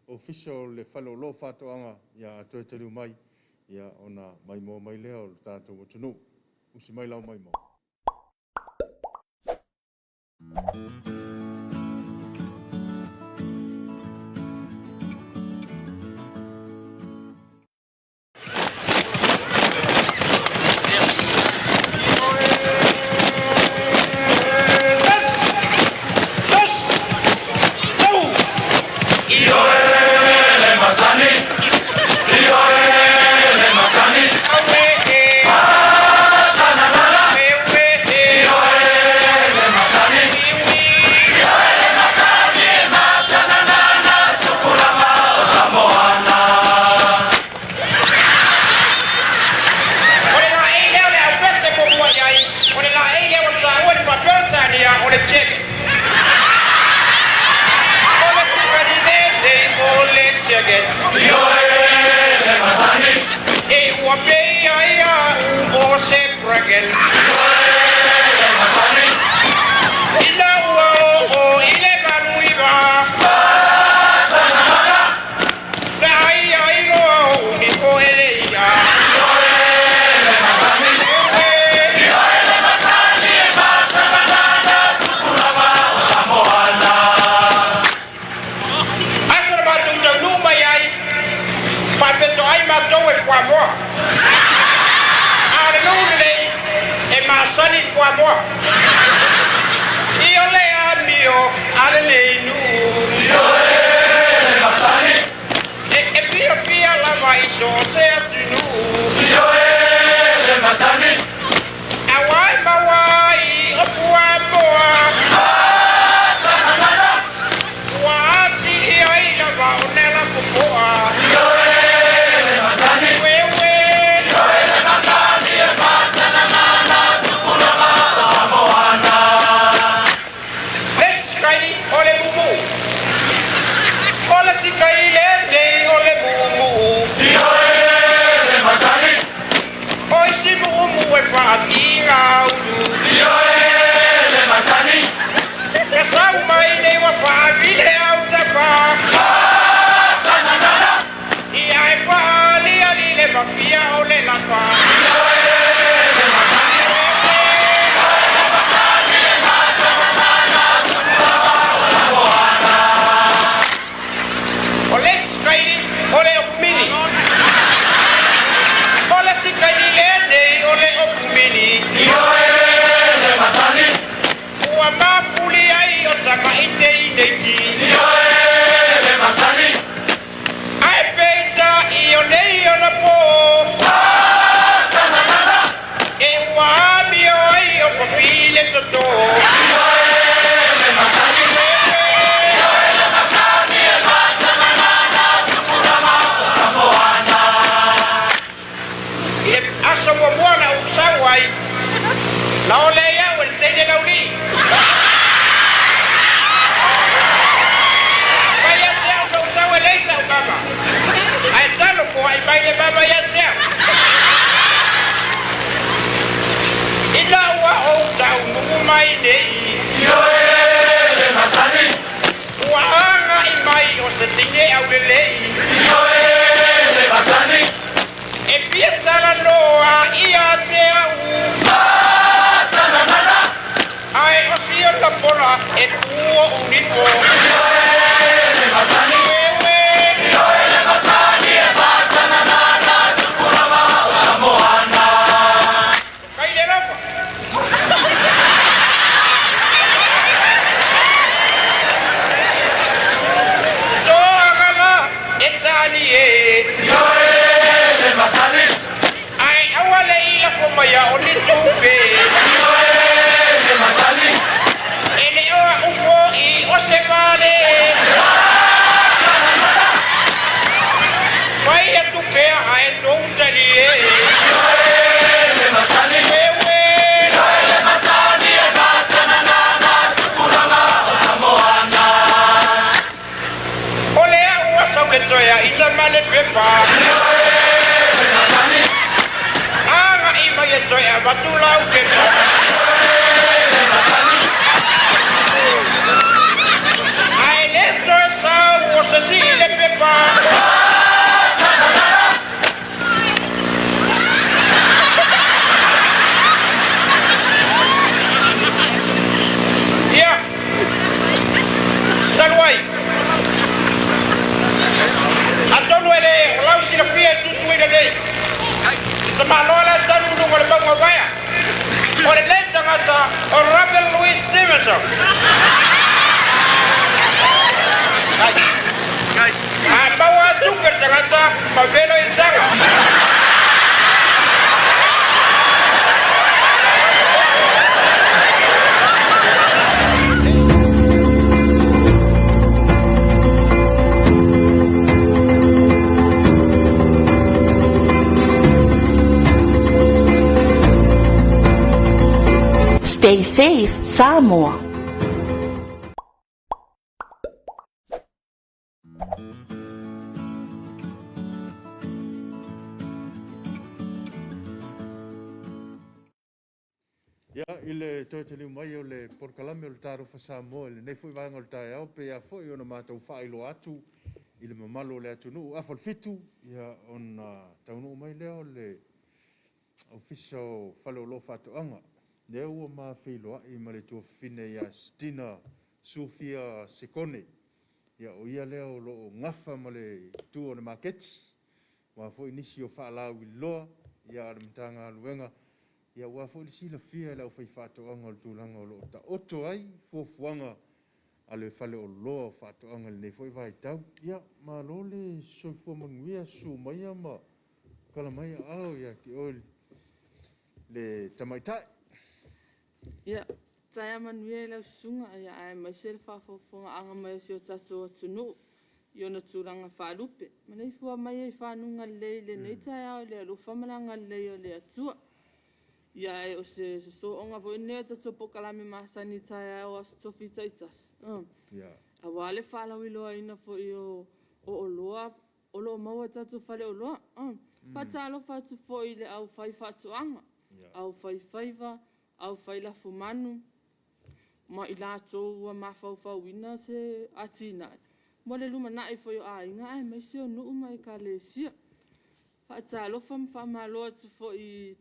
official le whalolo whātoanga, ia atoe te riu mai, ia ona mai mō mai leo le tātou watunu. Usi mai lau mai mō. Yo Samuel. Ila o ile manuiva. Dai ai lo ni ko eleia. Papeto ai matou e kwa moa. Ale nule e masani kwa moa. Io le amio ale le nu. Io le masani. E pia pia la vai so se atinu. Io le masani. Awai mawai o kwa moa. Wati ai la va onela kupoa. Stay safe, Samoa. Ia, i le toi te liu mai o le porkalame o le tarofa Samoa, le nei foi vanga o le tae au, pe a foi o na mātou whailo atu, i le mamalo o le atunu, a fitu, ia on taunu mai leo le ofisa o whale o lo whatoanga. Le ua mā whiloa i ma le tua whine ia Stina Sofia Sekone, ia o ia leo lo ngafa ma le tua o le maketi, wa foi nisi o whaalau i loa, ia ar mtanga aluenga, ia ua foi le sila fia le au whai whatoanga o le tūlanga o lo ta oto ai, fuafuanga a le whale o loa o whatoanga le nei foi vai tau, ia ma lo le soifua manguia su mai ama, kala mai au ia ki o le tamaitai. Ia, taia manuia lau sunga, ia ai mai se le whafofonga anga mai se o tato atunu, i ona tūranga whalupe. Manei fua mai e whanunga lei le nei taia o le alufa malanga lei o le atua. Ia e o se so onga vo nea tato pokalame masani taia o as tofi taitas. Ia. A wale whalau i loa ina fo i o loa, o loa maua tato whale o loa. Patalo whatu fo i le au whai whatuanga. Au whai whaiva, au whai la fumanu, ma i la tōua ma whau ina se atina. Mo le luma na i fo i a inga, ai mai se o nuu mai ka le sia. Patalo whamaloa tu fo i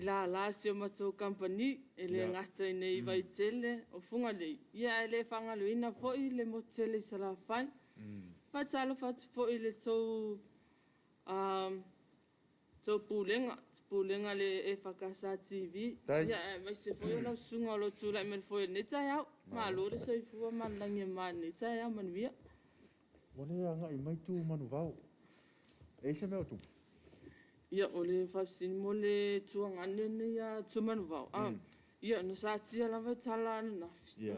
la se o matou company, e le ngata i nei vai tele, o funga lei. Ia e le whangalo ina fo i le motele sa la whai. Patalo whatu fo i le tau pulenga le e whakasa TV. Ia, mai se fo i lau sunga o lo tūla i mele fo i netai au. Ma lo le sei fua manangi e maa netai au manuia. Ole anga i mai tū manu vau. E se mea o tū? Ia, o le whasini mo le tuangane ne ia tū manu vau. Ia, na sa tia la vai tala ana nafi.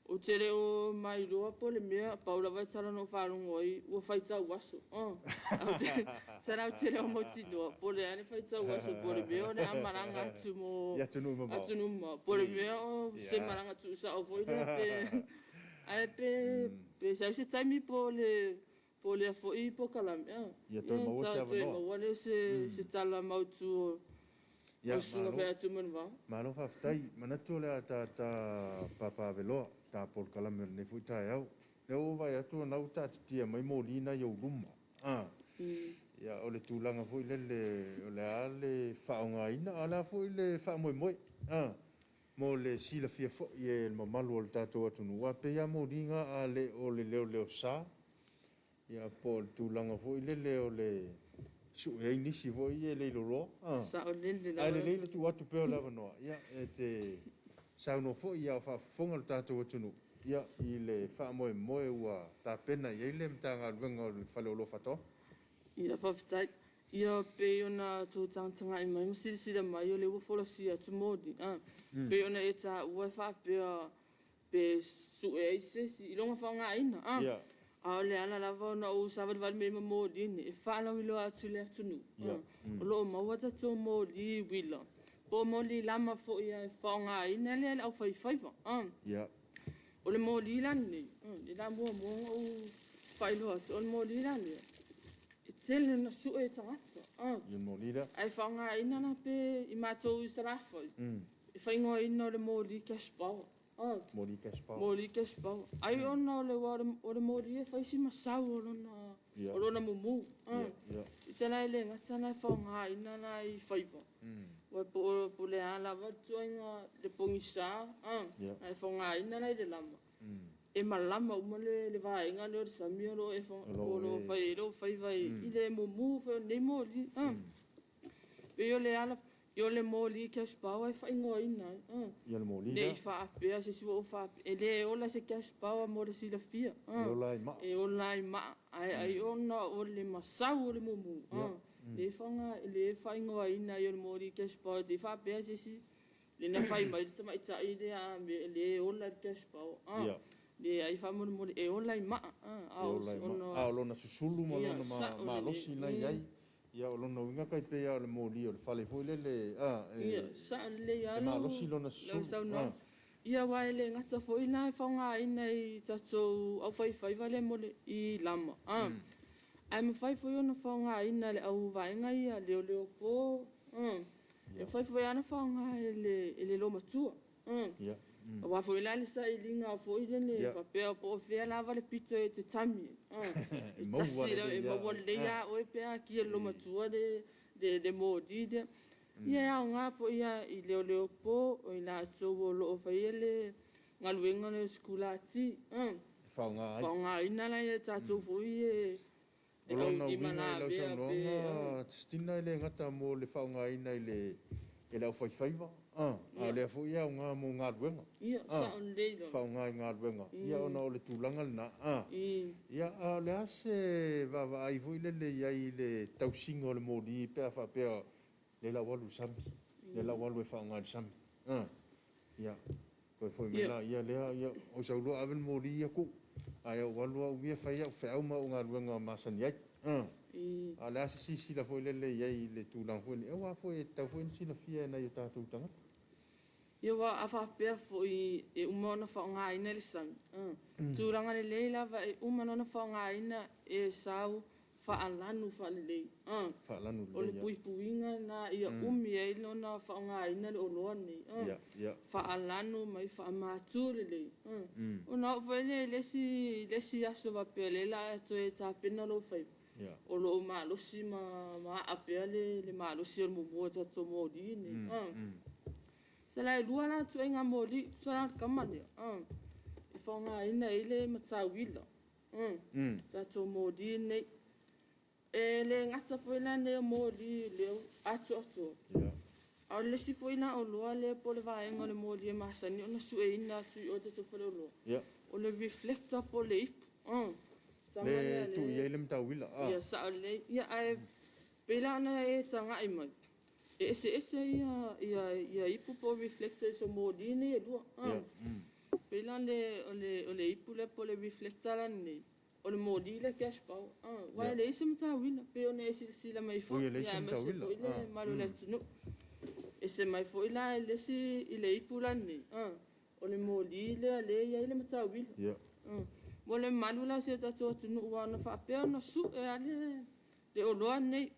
O tere o mai roa po le mea, paula vai tala no wharungo i, ua whaitau waso. Sara o tere o moti noa, po le ane whaitau waso, po le mea o le amaranga atu mo... Atunu ma. Po le mea o se maranga tu sa o foi le pe... Ai pe sa se taimi po le foi po kalame. Ia toi maua se avanoa. Toi maua le se tala mautu o... Ia, sunga whea atu manu vau. Malo whaftai, manatu le a ta papa veloa, ta pol kalame ne fui tae au. Le o vai atu anau ta tia mai mo lina i au luma. Ia, o le tūlanga fui o le a le whaonga ina, a la fui le wha moe moe. Mo le sila fia fo i e mamalu o le tātou atunua, pe ia mo ringa a le o le leo sa. Ia, po le tūlanga fui o le... Su e nisi vo i e leilo roa. Sa o lele la. Ai le leilo tu atu peo lava noa. Ia, e te sauno fo i au whafonga le tātou atunu. Ia, i le wha moe ua tā pena i eile mtanga ruenga o le whale o lo whatoa. Ia, whawhitai. Ia, pe ona tō tangtanga i mai, masiri mai o le ua wholasi atu mōdi. Pe ona e tā ua whapea pe su e eisesi, i longa whaonga ina. Ia. A le ana lava na o savali vali me mo dini e fala wilo atu le atunu. O lo maua tatu mo li wila. Po mo li lama fo ia whaonga ina le au whaiwhaiwa. O le mo li lani. Li la mua o whailo atu. O le mo li lani. E tele na su e tangata. Ia mo li la. Ai whaonga ina na pe i matou i sarafoi. E whaingoa ina o le mo li kia spawa. Mori Kaspau. Mori Kaspau. Ai ona o le mori e whaisi masau o lona mumu. I tēnā ele ngatana e whaonga ina na i whaipa. Wai po le ala watu inga le pongisa. Ai whaonga ina na i le lama. E malama uma le vaenga le o sami o lo e whaiva i le mumu nei mori. Pe o le ala yo le moli ke spawa fa ingo ina yo le moli le fa pe se su fa ele ola se ke spawa mo si la fia e ola ma ai ona o le masau le mumu le fa ingo ina yo le moli ke spawa di fa pe se si le na fa mai tsa mai tsa ide a le ola ke spawa le ai fa mo e ola ma a ona susulu mo ma lo si na ai ia o lona uinga kai pe o le moli o le fale foi lele ia sa le ia ma lo si lona su ia wa ele ngata foi na fonga ina i tato au fai vale mo i lama ai me fai foi ona fonga ina le au vainga ia le po E foi ana whaonga ele lo matua. Ia. Wa foi la le sa ilinga foi le fa pe po fe la va le pito e te tami. E mo le ya o pe ki lo matua de modi de. Ia nga fo ia I leo po o ila so lo fa ele ngaluenga le skula ti. Whaonga ina la ia tātou foi e Olona winga lau sa noanga, stina le ngata mo le whaunga ina I le au whaiwhaiwa. A le fo ia o ngā mo ngā ruenga. Ia, sa on leilo. Whaunga I ngā ruenga. Ia ona o le tūlanga lina. Ia, le ase wawa ai vui le iai le tausinga o le mōri pēa whapea le la walu sami. Le la walu e whaunga le sami. Ia, koe foi mela, ia lea, ia, o sa ulua awen mōri ia ko. Ai o walua uia fai au whau ma o ngā ruenga masani ai. A le ase si la foi lele iai le tūlang foi ni. Ewa foi tau foi si la fia na i o tātou tangata. Ia wa a whapea foi e umona whaonga ina le sami. Tūranga le leila wa e umana whaonga ina e sau whaalanu whaalelei. Whaalanu o le puipuinga na ia umi e lona whaonga ina le oloa nei. Whaalanu mai whaamātū lelei. O nā whaile lesi aso wapea le la e to e tā pena lo whai. O lo mālosi ma apea le mālosi o mumua tato mōdi nei. Se lai lua la tu e ngā mōdi, so la kamane. I whaonga ina e le matawila. Tato mōdi nei. E le ngata poina ne mōdi leo atu. Au le si poina o loa le po le vaenga le mōdi e masani o na su e ina su I o te tupare o loa. O le reflector po le ipu. Le tu iei le matawila. Ia sa o le, ia ai pela na e tanga I mai. E ese ia ipu po reflector so mōdi ne e lua. Pela le ipu le po le reflector la nei. O le mōdi le cash pau. Wai le ese matawila. Pe o ne sila mai fo. Ia le ese matawila. Ia le malu le tunu. Ese mai fo ila le si ile ipu la nei. O le mōdi le ia le matawila. Mo le malu la se tato tunu ua na whapea na su e ale le oloa nei.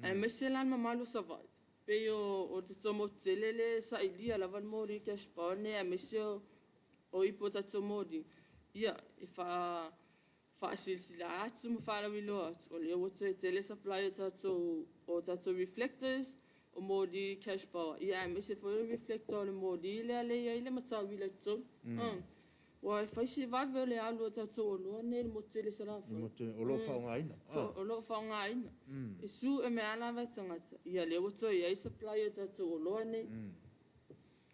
E mese lan ma malu sa vai. Pe o te tomo telele sa ilia la van mōdi cash pau ne e mese o ipo tato mōdi. Ia, e wha silsila atu ma whara wilo atu. O leo te tele supply o tato reflectors o mōdi cash power. Ia, e mese fo reflector o le mōdi le ale ia ile matawila tu. Wa e whaisi wawe o le alu o tato o loa ne le mo tele sarafa. O lo whaonga ina. O lo whaonga ina. E su e me ala vai tangata. Ia, leo to ia I supply o tato o loa ne.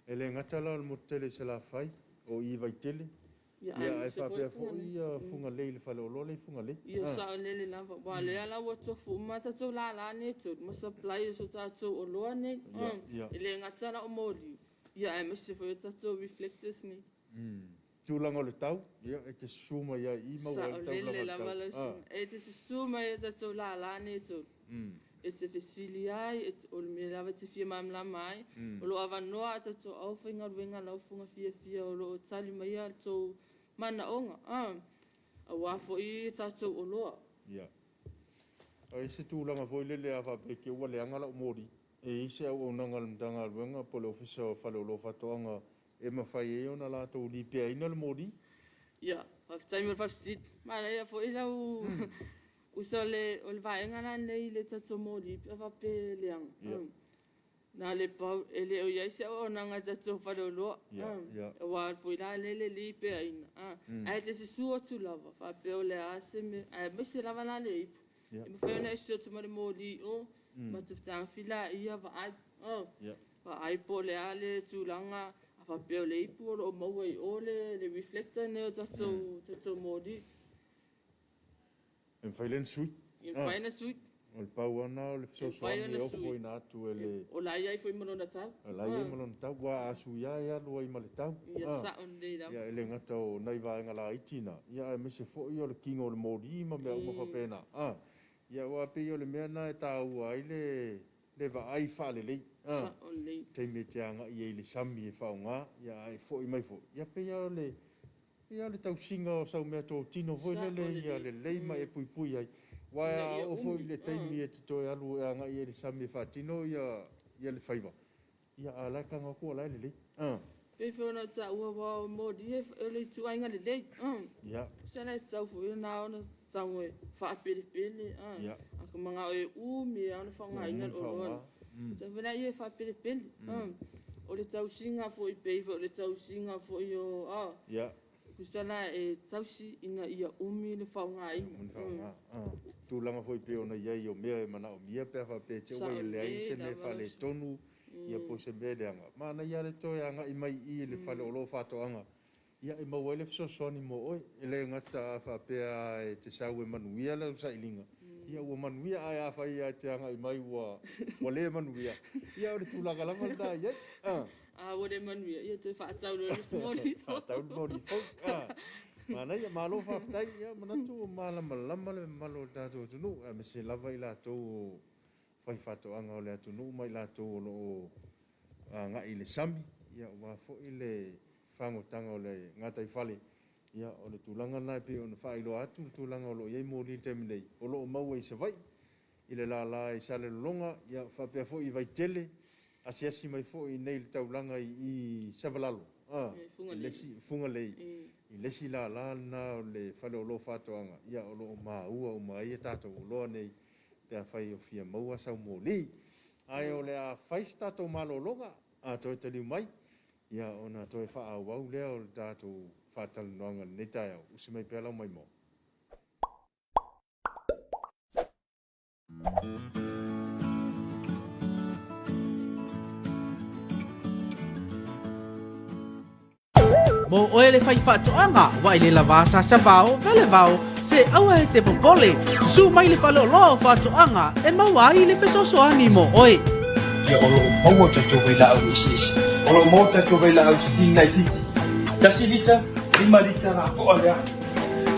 E le ngatala o le mo tele sarafai o I vai tele. Ia e whapea fo ia funga lei le whale o lole funga lei. Ia sa o lele lava. Wa le ala wa tofu ma tatou la ne tu. Ma supply so tatou o loa ne. E le ngatala o mōri. Ia e mese fo tatou reflectors ne. Tūlanga o le tau. Ia e ke suma ia I mau o le tau lava le tau. E te suma ia tatou la ne tu. E te fesili ai, o le me lava te fia mamla mai. O lo avanoa tatou au whainga ruenga lau funga fia o lo tali mai al tau mana onga. A wafo I tatou o loa. Ia. A se tūlanga foi lele a whape ke ua le angala o mōri. E ise au o nanga le mtanga ruenga po le ofisa o whale o lo whatoanga e mawhai e ona lātou li pia ina le mōri. Ia. Whaftaimi o whafsit. Mana ia fo ilau usa o le vaenga na nei le tatou mōri pia whape leanga. Na le pau e le o iaise o nanga tatou whare o loa. E wā fo ila lele li pia ina. Ai te se sua tu lava. Whape o le ase me. Ai mese lava na le ipu. E mawhai ona isi o tu mare mōri o. Ma tuftanga whila ia wa ai. Wa ai po le ale tūlanga. A whape o le ipu o maua I o le reflector ne o tatou mōri. E mwhailen sui. E mwhaina sui. O le pau ana o le fisosoani e ofo ina atu e le... O lai ai foi malona tau. O lai ai malona tau. Wa asu ia e alu ai male tau. Ia sa o nei rau. Ia ele ngata o nai vaenga la itina. Ia e mese fo I o le kinga o le mōri ma mea umafa pēna. Ia wa pe o le mea na e tāu ai le va ai whale lei. Sa o nei. Te me te anga I le sami e whaunga. Ia e fo I mai fo. Ia pe ia o le... Ia le tau singa o sau mea tō tino hoi le ia le leima e pui ai. Wai ia o fo umi, le taimi e te toi alu e anga i le sami fatino ia le faiva. Ia ala ka ngako ala le le. Pe fe ona ta ua wa mo di e le tu ainga le le. Ia. Sana tau fu na ona tau e fa pele. Ia. Aka manga e umi ona fa nga inga o. Ta vena ia fa pele. O le tau singa fo i pe o le tau singa fo i o Ia. Kusana e tau si ina ia umi le fa nga inga. Tūlanga foi pe ona ia i o mea e mana o mia pe fa pe te wai le ai se me fa le tonu ia po se me le anga. Mana ia le toi anga i mai i le fale o lo fato anga. Ia i maua le so soni mo oi e le ngata fa pe e te sau e manuia le usa ilinga. Ia ua manuia ai a fai ai te anga i mai ua le manuia. Ia o le tūlanga lama le dai ai. Ua le manuia ia te fa tau le smoli. Fa tau le mori fo. Mana ia malo faftai ia manatu malama le malo tatou tunu me se lava i latou fai fatoaga o le atunuu mai latou o loo agaʻi le sami ia ua foʻi le fagotaga o le gatai fale ia o le tulaga na pe ona faailoa atu le tulaga o loo iai moli temi nei o loo maua i savai i le lala i sale lologa ia faapea foʻi i vaitele asiasi mai foʻi nei le taulaga i savalalo lesi funga lei i lesi la na le fale o lo fatoanga ia o lo maua o mai e tatou lo nei pe fai o fia maua sau moli ai o le a fai tatou malologa a toi te liu mai ia ona toi fa au au le o tatou fatal noanga nei tai au usi mai pe lau mai mo Mo oe le fai whatoanga, wa i le lava sa sabao, vele vau, se aua e te popole, su mai le whalo lo whatoanga, e maua i le fesosoani mo oe. Ia olo o maua tatou veila au isi. Olo o maua tatou veila au siti nai titi. Tasi lita, 5 lita na po alea.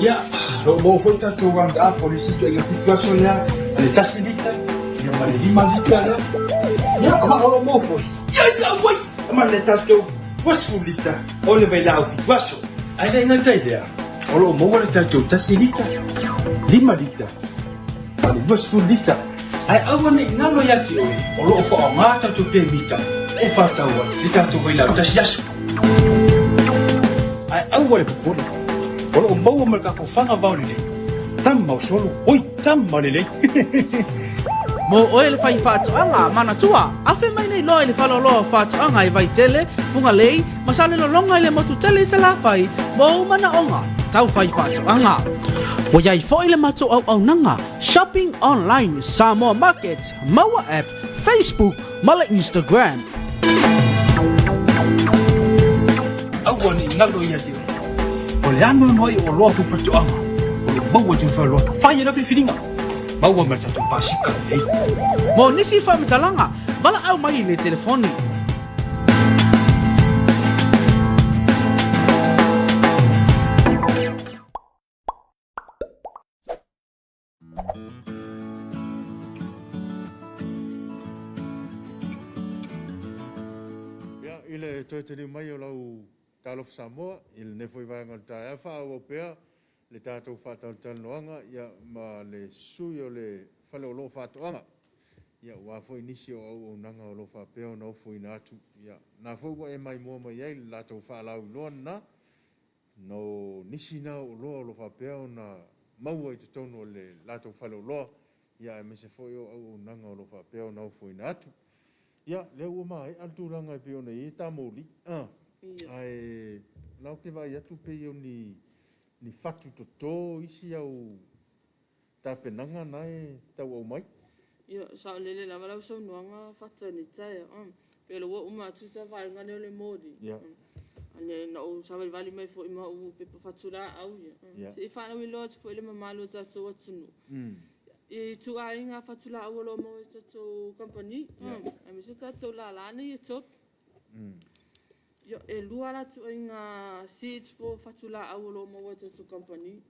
Ia, lo mo foi tatou wanga a polisi tu e fitua lea, ale tasi lita, ia ma le 5 lita lea. Ia, ama olo mo foi. Ia, wait! Ama le tatou wasfu lita, o le veila au fituaso. Ai le ngatai lea. Olo o maua le tatou tasi lita, 5 lita. Ale wasfu lita. Ai awa nei ngalo ya ti oi, o loo fo a ngata tu pe mita, e whataua, i tātou veila o tasi asu. Ai awa le popoli, o loo maua marika ko whanga vau lelei, tam mau solo, oi tam mau lelei. Mo oe le fai whatoanga, mana tua, awhi mai nei loa i le whaloloa whatoanga i vai tele, funga lei, masale lo longa i le motu tele sa la fai, mo mana onga, tau fai whatoanga. O iai foi le mato au nanga, shopping online, Samoa Market, Maua app, Facebook, mala Instagram. Awa ni ngalo ya ti oi, o le anu noi o loa fufatuanga, o le maua tu whaloa, whai na whiwhiringa, maua mata tu pasika lei. Mo nisi whamitalanga, wala au mai le telefoni. ile toi te liu mai o lau talofa Samoa, ile ne foi vai ngal tai a wha o pea, le tātou whātau noanga, ia ma le sui o le whale o lo whātoanga. Ia wā foi nisi o au o nanga o lo whapea o nau foi na atu. Ia nā foi wa e mai mua mai ei, le tātou whālau noa na, no nisi na o loa o lo whapea o na maua i te tono le tātou whale o loa. Ia e me se foi o au o nanga o lo whapea o nau foi na atu. Ia, lea ua mai, alturanga e peo nei, e tā mōli. Ai, lau te vai atu peo ni whatu to tō isi au tā penanga nai tau au mai. Ia, sao lele la walau sau nuanga whata ni taia. Pero wa uma atu ta vai ngane o le mōri. Ia. Ane na o sawai vali mai fo ima u pepa whatura au ia. Se i whanau i loa tu fo ile mamalo tātou atunu. I tu a inga fatula au lo mo tātou company. A mi se tātou la lana i top. Yo e lua la tu inga seeds po fatula au lo mo tātou company.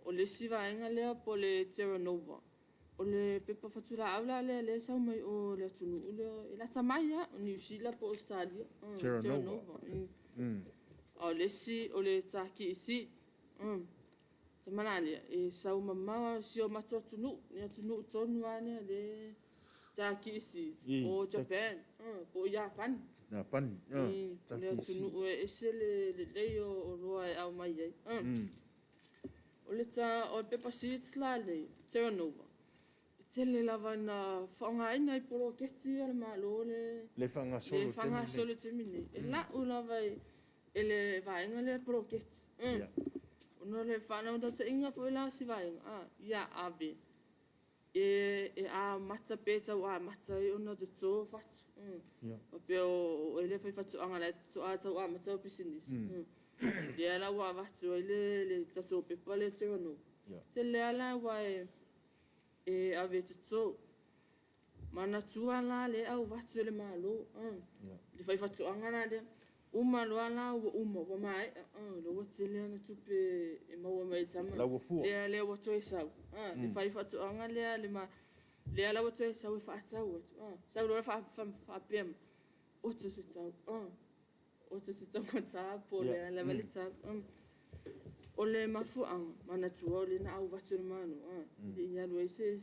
O le siva inga lea po le Terra Nova. O le pepa fatula au la le sau mai o le tunu. O le la tamaya o New Zealand po Australia. Terra Nova. O le si o le taki isi. Tamanani e sau mama sio mato tunu ni tunu tonu ane le takisi o Japan o Japan na pan le tunu e sele le o roa au mai ai o le ta o pepa seeds la le Terranova tele lava na whanga ina i poro keti ala malo le whanga solo le whanga solo temine e la u lava e le vaenga le poro keti no le whanau da ta inga fo la si vaenga ia ave e a mata peta wa mata i ona te tō fatu o pe o ele fai fatu anga le to a tau a mata o business le ala wa vatu ele tato pepa le te wano te le ala wa e ave te tō mana tua la le au vatu le malo le fai fatu anga na le uma loa la wa mai lo wa te le na tupe e maua mai tama le wa toi sau le fai fatu anga le ma le ala wa toi sau e fa tau sau lo fa pem o te se tau ta po le la vale tau o le mafu anga mana tua le na au vatu le manu le nya lo se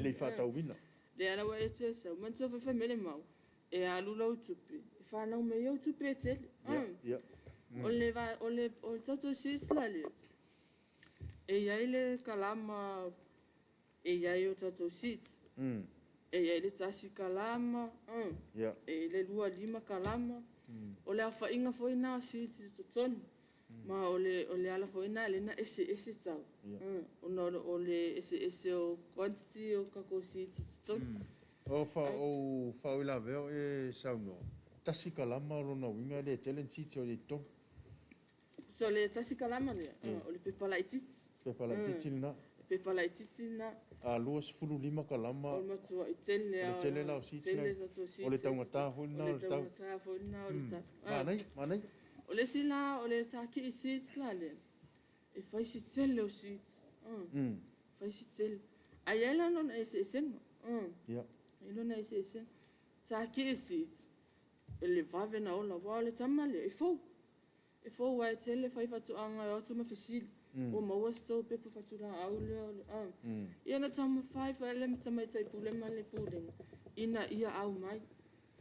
le fa tau wina le ala wa e te sau man to fa mele mau e alu lo tupe whanau me iau tu pete. O le tato sislale. E iai le kalama, e iai o tato sit. E iai le tasi kalama, e le lua lima kalama. O le awha inga fo ina sit tonu. Ma o le ala fo ina le na ese tau. O le ese o quantity o kako sit tonu. O fa o la veo e sauno. Tasi kalama o na winga le challenge si o le to. So le tasi kalama le o le pepa laiti. Pepa laiti na. Pepa laiti na. A luas fulu lima kalama. O matua i tele o le tele la si o le tangata fu na o le tau. Manai. O le sila o le taki i sit la le. E fai si tele o sit. Fai si tele. Ai ela non e se senga. Ja. Ilo na ese taki i sit. Ele vave na ola wale tamale e fo wa tele fai fatu anga o tuma fesili o maua sto pepa fatu la aule ia na tama fai fa ele tama tai pule male pule ina ia au mai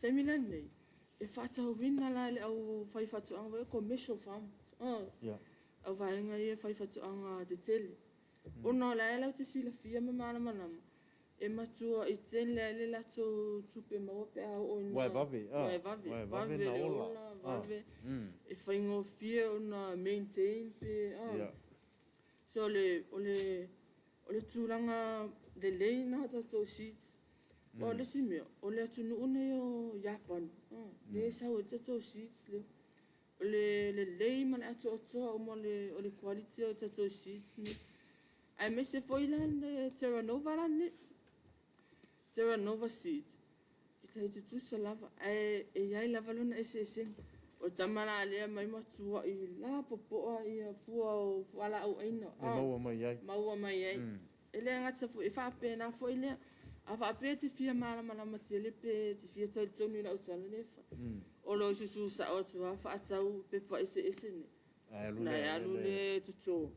sai milene e fata wina la le au fai fatu anga ko mesho fam au vai nga ia fai fatu anga de tele ona la ela te sila fia mama e matua i tele le la tupe maua pe au ona vai vave na ola vave e faingo fia ona maintain pe so ole tulanga le leina tato sit o le simio o le tunu une o Japan le sa o tato sit le lei man ato o mo le quality o tato sit ai mese foilan Terranova la ne Terranova seed. Ita i tutu sa lava. E iai lava luna ese. O tamana alea mai matua i la popoa i a fua o wala au aina. Maua mai ai. Maua mai ai. Ele ngata fu e whape na fo ilea. A whape te fia mana mati lepe te fia tau tonu na utala nefa. O lo susu sa o tua whaatau pepa ese ne. Na e alu le tutu.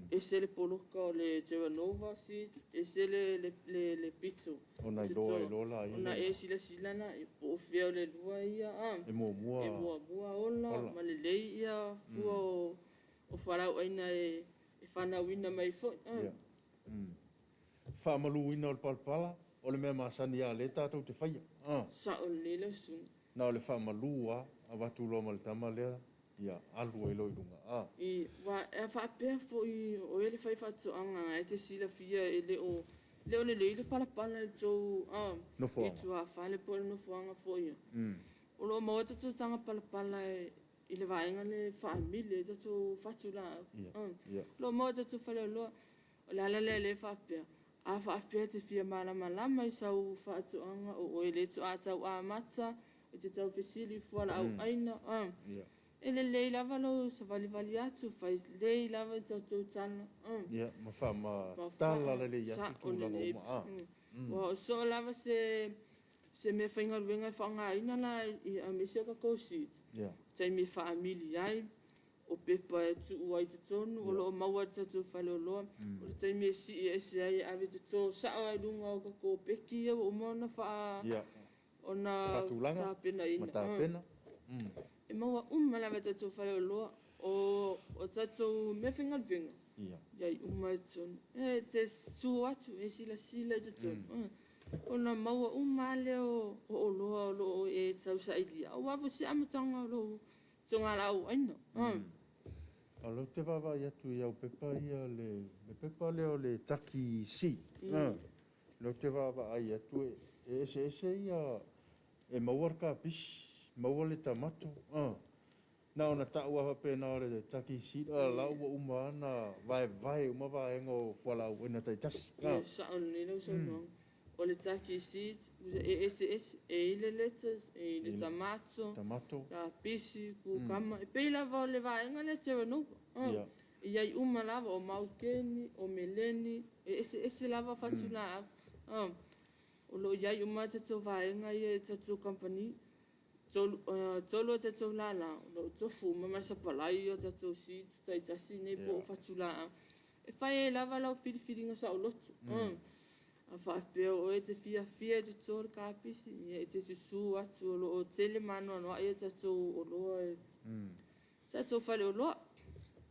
Ese le poloka o le Terranova seed, ese le pito. Ona i lola ia. Ona e sila na e po fia le lua ia. E mua. E mua ola. Ma le lei ia fua o wharau aina e whanau ina mai fo. Whamalu ina o le palpala, o le mea masani a le tātou te whaia. Sa o le le sun. Na o le whamalu a watu loa ma le tama lea. Ia, alu e loi runga. I whaapea fo i o ele whai whatu anga e te sila fia e leo le le palapala le tau i tua whale po le nofo anga fo ia. O lo maua tatu tanga palapala i le vaenga le whaamile tatu whatu la. Lo maua tatu whale loa o le ala le whaapea. A whaapea te fia malama i sau whatu anga o ele tu a tau a mata i te tau fesili fuala au aina. Ele lei lava lo sa vali atu fai lei lava tau tana. Ia, ma fa ma tala le ia tu la ma. Wa so lava se me fainga luenga fanga ina la i a me se ka kosi. Ia. Tai me family ai o pepa e tu uai te tonu, o loo maua te tatu whale o loa, o le taimi e si e se ai ave te tō saa ai runga o kako peki e o mona wha o na tāpena ina. E maua malawe te tō whale o loa, o tatu me whinga vinga. Iai uma e tonu. E te su atu e sila te tonu. O na maua leo o loa o loo e tau sa idia. O wapu si amatanga o loo tonga lau aina. Alo te wawa i atu i au pepa ia le pepa leo le taki si. Lo te wawa ai atu e ese ia e mauar ka pisi, mauar le tamato. Na ona tau awa pēnā o le taki si, lau wa uma ana vai uma vaenga o whalau ina tai tasi. Sa on ni lau sa nong. O le taki si, e ile lettuce, e ile tamato, la pisi, kukama. E pei lava o le vaenga le te wanupa. Iai uma lava o maukeni, o meleni, e ese lava fatuna au. O lo iai uma te tau vaenga i e tatu company. Tolo te tau lala, o lo tofu, mama sa palai o tatu si, tai tasi nei po fatula au. E whai e lava lau whiriwhiringa sa o lotu. A whaapea o e te fia te tōre kāpisi, e te tusu atu o lo o tele manu anua e tatu o loa e. Tatu whale o loa.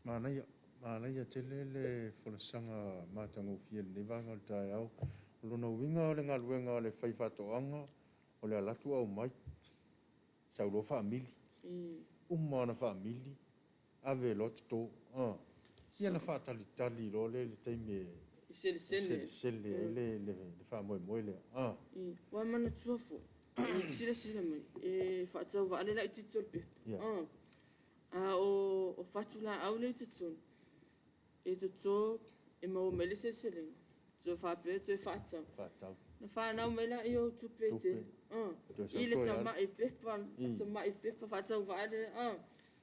Mānaia tele le whanasanga mātango fia le nevanga o tai au. O lona winga o le ngaluenga o le whaiwhatoanga o le alatu au mai. Sau lo whaamili. Umana whaamili. Ave lot tō. Ia na whaatalitali lo le teime Sele. Le whaamoe moe lea. Wa mana tuafu. Sila mai. E whaatau wa alela i titolpe. O whatula au le titol. E tito e mau mele sele. So whaapea tu e whaatau. Na whanau mela i o tupe te. Ile ta mai pepa. Ta mai pepa whaatau wa alela.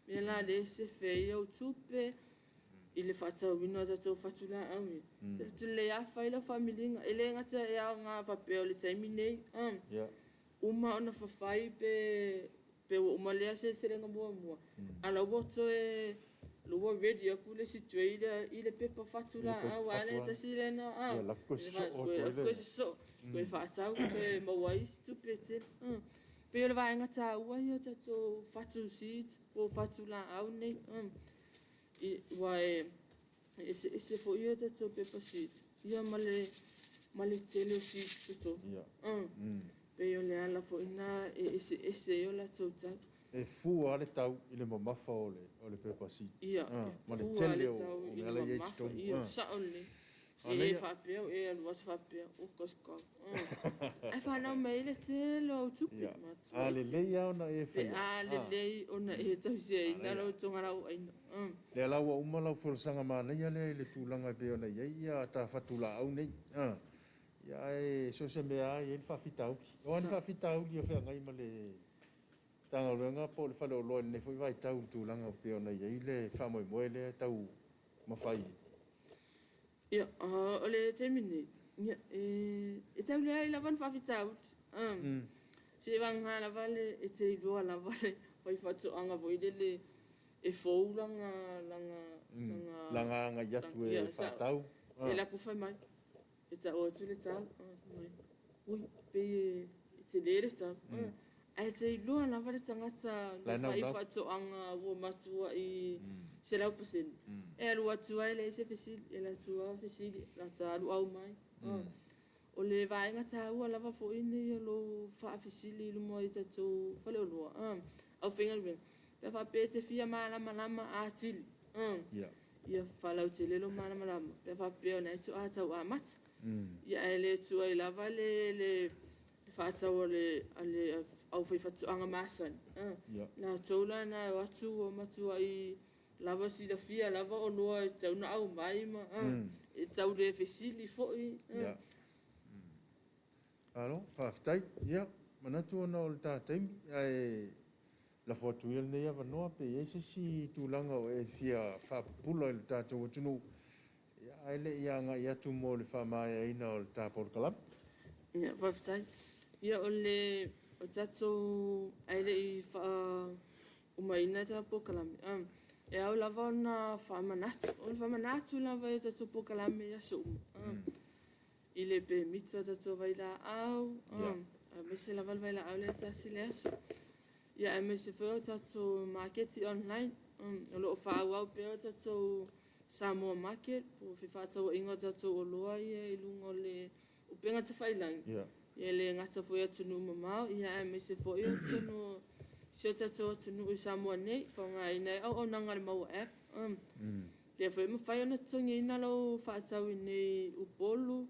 Mela le se whea o tupe. Ile whaatau wino tatou whatula au e. Tu le a whaila whamilinga. Ele ngata e au ngā whapeo le taimi nei. Uma ona whawhai pe uma lea se serenga mua. Ala woto e lua ready aku le situeira i le pepa whatula au. Ale ta sirena au. Lako so o koe so. Koe whaatau ke mawai stupe te. Pe ole vai ngata ua i o tatou whatu seed. Po whatula au nei. Wai ese fo ia te to pepa seed. Ia male tele seed to. Pe yo le ala fo ina ese yo la tota. E fu ale tau i le mamafa o le pepa seed. Ia. Male tele o le ala ye to. Ia sa ole. E whapea, e aluas whapea, o kosko. E whanau mei le te lo tupi. A le lei au na e whai. A le lei o na e tau se ai, na lau tonga rau aina. Le alaua uma lau whalsanga mana ia le le tūlanga pe o na ia ta whatula au nei. Ia e so se mea e le whawhitauki. O ane whawhitauki o whengai ma le tanga ruenga po le whale o loa ne whai vai tau tūlanga pe o na ia i le whamoe moe le tau mawhai. Ia, o le temine. Ia, e tau lea i lawan whawhitaut. Se wanga lawa le, e te iroa lawa le, wai whatu anga voide le, e fōu langa anga iatu e whatau. E la kuwhai mai. E ta o tu le tau. Ui, pe e te lere tau. E te iroa lawa le tangata, wai whatu anga wo matua i se lau pasen. E alu atua e le se fesili, e la tua fesili, la ta alu au mai. O le vaenga ta ua lava fo ine i lo wha fesili ilu mo i tatou whale o lua. Au whenga luenga. Pea wha pe te fia malama a tili. Ia whalau te lelo malama. Pea wha pe o nei tu a tau a mata. Ia e le tua i lava le whaatau le au whaifatu anga masani. Nā taula na watu o matua i lava si la fia, lava o loa e tau na au mai ma. E tau re fesili fo i. Alo, whawhitai, ia, manatu ona o le tātaimi, e la whatuia nei awa noa pe e si tūlanga o e fia whapula i le tātou atunu, ia ele ia ngā i atu mo le whamaya ina o le tāporo kalam. Ia, whawhitai, ia o le o tātou aile i umaina tāporo kalami. e au lava ona whamanatu. O whamanatu lava e tatou pokalame ia so I le pe mita tatou vaila au. Me se lava vaila au le tasi le aso. Ia e me se wheo tatou marketi online. O loo whaau au peo tatou Samoa market. Po whiwhatau inga tatou o loa ia I lungo le upenga te whailangi. Ia le ngata fwoi atunu mamau. Ia e me se fwoi atunu sio tatou atunu I Samoa nei. Whaunga inai au nanga le mau app. Pia fwoi mawhai ona tongi ina lau whaatau nei upolu.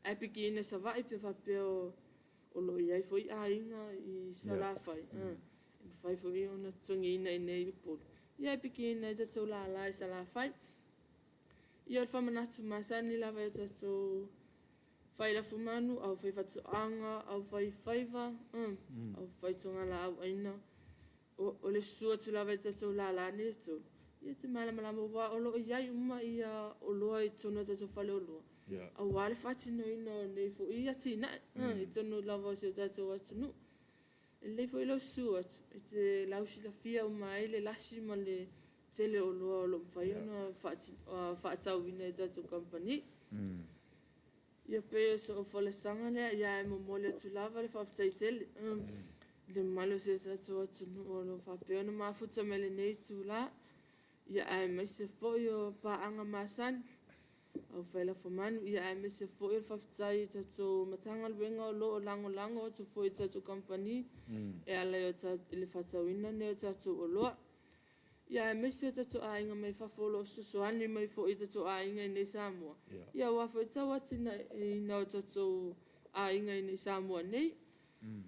Epiki ina sa vai pe whapeo o lo iai fwoi a inga I salawhai. Mawhai fwoi ona tongi ina nei upolu. Ia epiki ina tatou la I salawhai. Ia whamanatu masani lawa e tatou whaila fumanu au whai whatuanga au whai whaiva. Au whai tonga la au aina. O le sua tu lawa e tatou la ne tu. Ia te malama wa o lo iai uma ia o loa I tona tatou whale o loa. Au wale whatino ino nei fo ia tina. I tono lawa si o tatou atunu. E lei fo ilo sua atu. E te lausi la fia o mai le lasi ma le tele o loa o lo mwhai ona whaatau ina I tatou company. Ia pe so o whale sanga lea ia e momole tu lava le whaftai tele. Le malo si o tatou atunu o lo whapeona mafuta me le nei tu la. Ia e mai se fo o paanga masani. Au whaila whamanu, ia e me se fo I whaftai tatou matanga luenga o lo o lango o tu fo I tatou company. E ala I le whatauina ne o tatou o loa. Ia e me se tatou a inga mai whafolo sosoani mai fo I tatou a inga I nei Samoa. Ia wafo tau atina ina o tatou a inga I nei Samoa nei.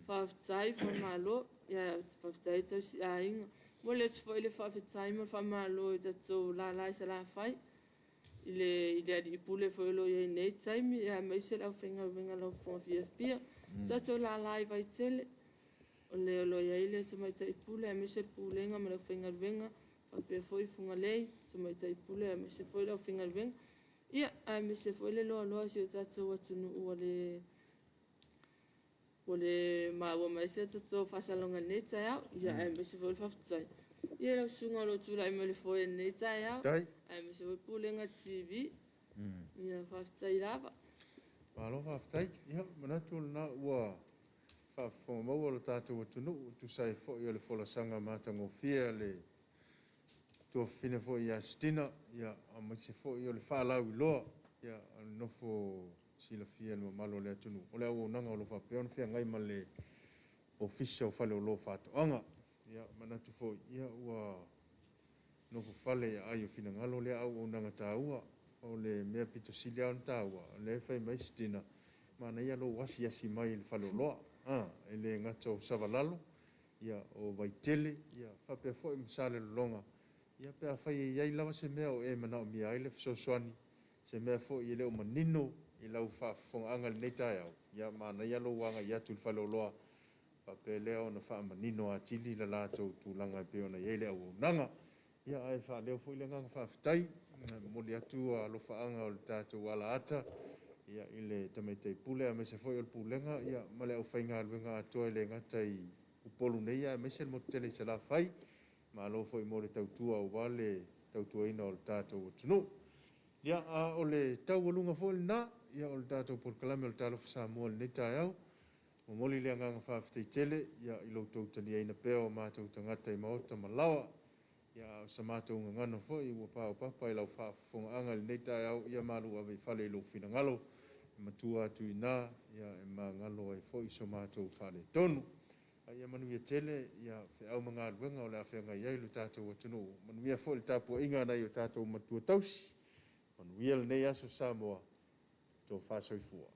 Whaftai whamalo, ia whaftai tau si a inga. Mole tu fo I le whaftai ma whamalo I tatou la I salawhai. I le adi ipule fo lo ia nei taimi ia mai se lau whenga wenga lau whawhia pia. Tatou la I vai tele. O le lo ia ile te mai ta ipule ia mai se pulenga ma lau whenga wenga. Whapea fo I funga lei te mai ta ipule ia mai se fo I lau whenga wenga. Ia mai se fo I le loa si o tatou atunu ua le o le maua mai se tatou whasalonga nei tai au. Ia mai se fo I whaftai. Ia lau sunga lo tula I le fo I nei tai au. Ai me se voi pulenga TV. Ia whaftai lava. Malo whaftai. Ia, manatu na ua whafonga maua lo tātou atunu. Tu sai fo I o le wholasanga mātango fia le tua whine fo I a stina. Ia, a mai se fo I o le whālau I loa. Ia, nofo sila fia le malo le atunu. O le au nanga o lo whapeona fia ngai ma le ofisa o whale o lo whātoanga. Ia, manatu fo ia ua no fo fale ai o fina ngalo le au o nanga taua o le mea pito silia on taua le fai mai stina mana ia lo wasi asi mai le falo loa ele ngato savalalo ia o vaitele ia fape fo msale longa ia pe fai ia lava se mea o e mana o mia ile so soani se mea fo ile o manino I lau fa fonga le nei au ia mana ia lo wanga ia tu falo loa fape le o na fa manino a tili la lato tu langa pe ona ile o nanga ia ai fa leo foi le nganga whaftai moli atu a lofaanga o le tātou wala ata ia ile tametei pule a mese foi o le pulenga ia male au whainga aluenga atoa le ngata I upolu nei a mese mo tele I sala whai ma alo foi mo le tautua o wale tautua ina o le tātou o tunu ia o le tau walunga foi na ia o le tātou por kalame o le talo Samoa le nei au o moli le nganga whaftai tele ia ilo tautani aina peo mātou tangata I maota malawa ia sa mātou ngano foi ua pao papa I lau whaafonga le nei tai au ia malu ave whale ilo whina ngalo matua atu ina ia e ma ngalo ai foi so mātou whale tonu ia manuia tele ia whi au mga aluenga o le awhenga iai lu tātou atunu manuia foi le tāpua inga nei o tātou matua tausi manuia le nei aso Samoa tō whasoifua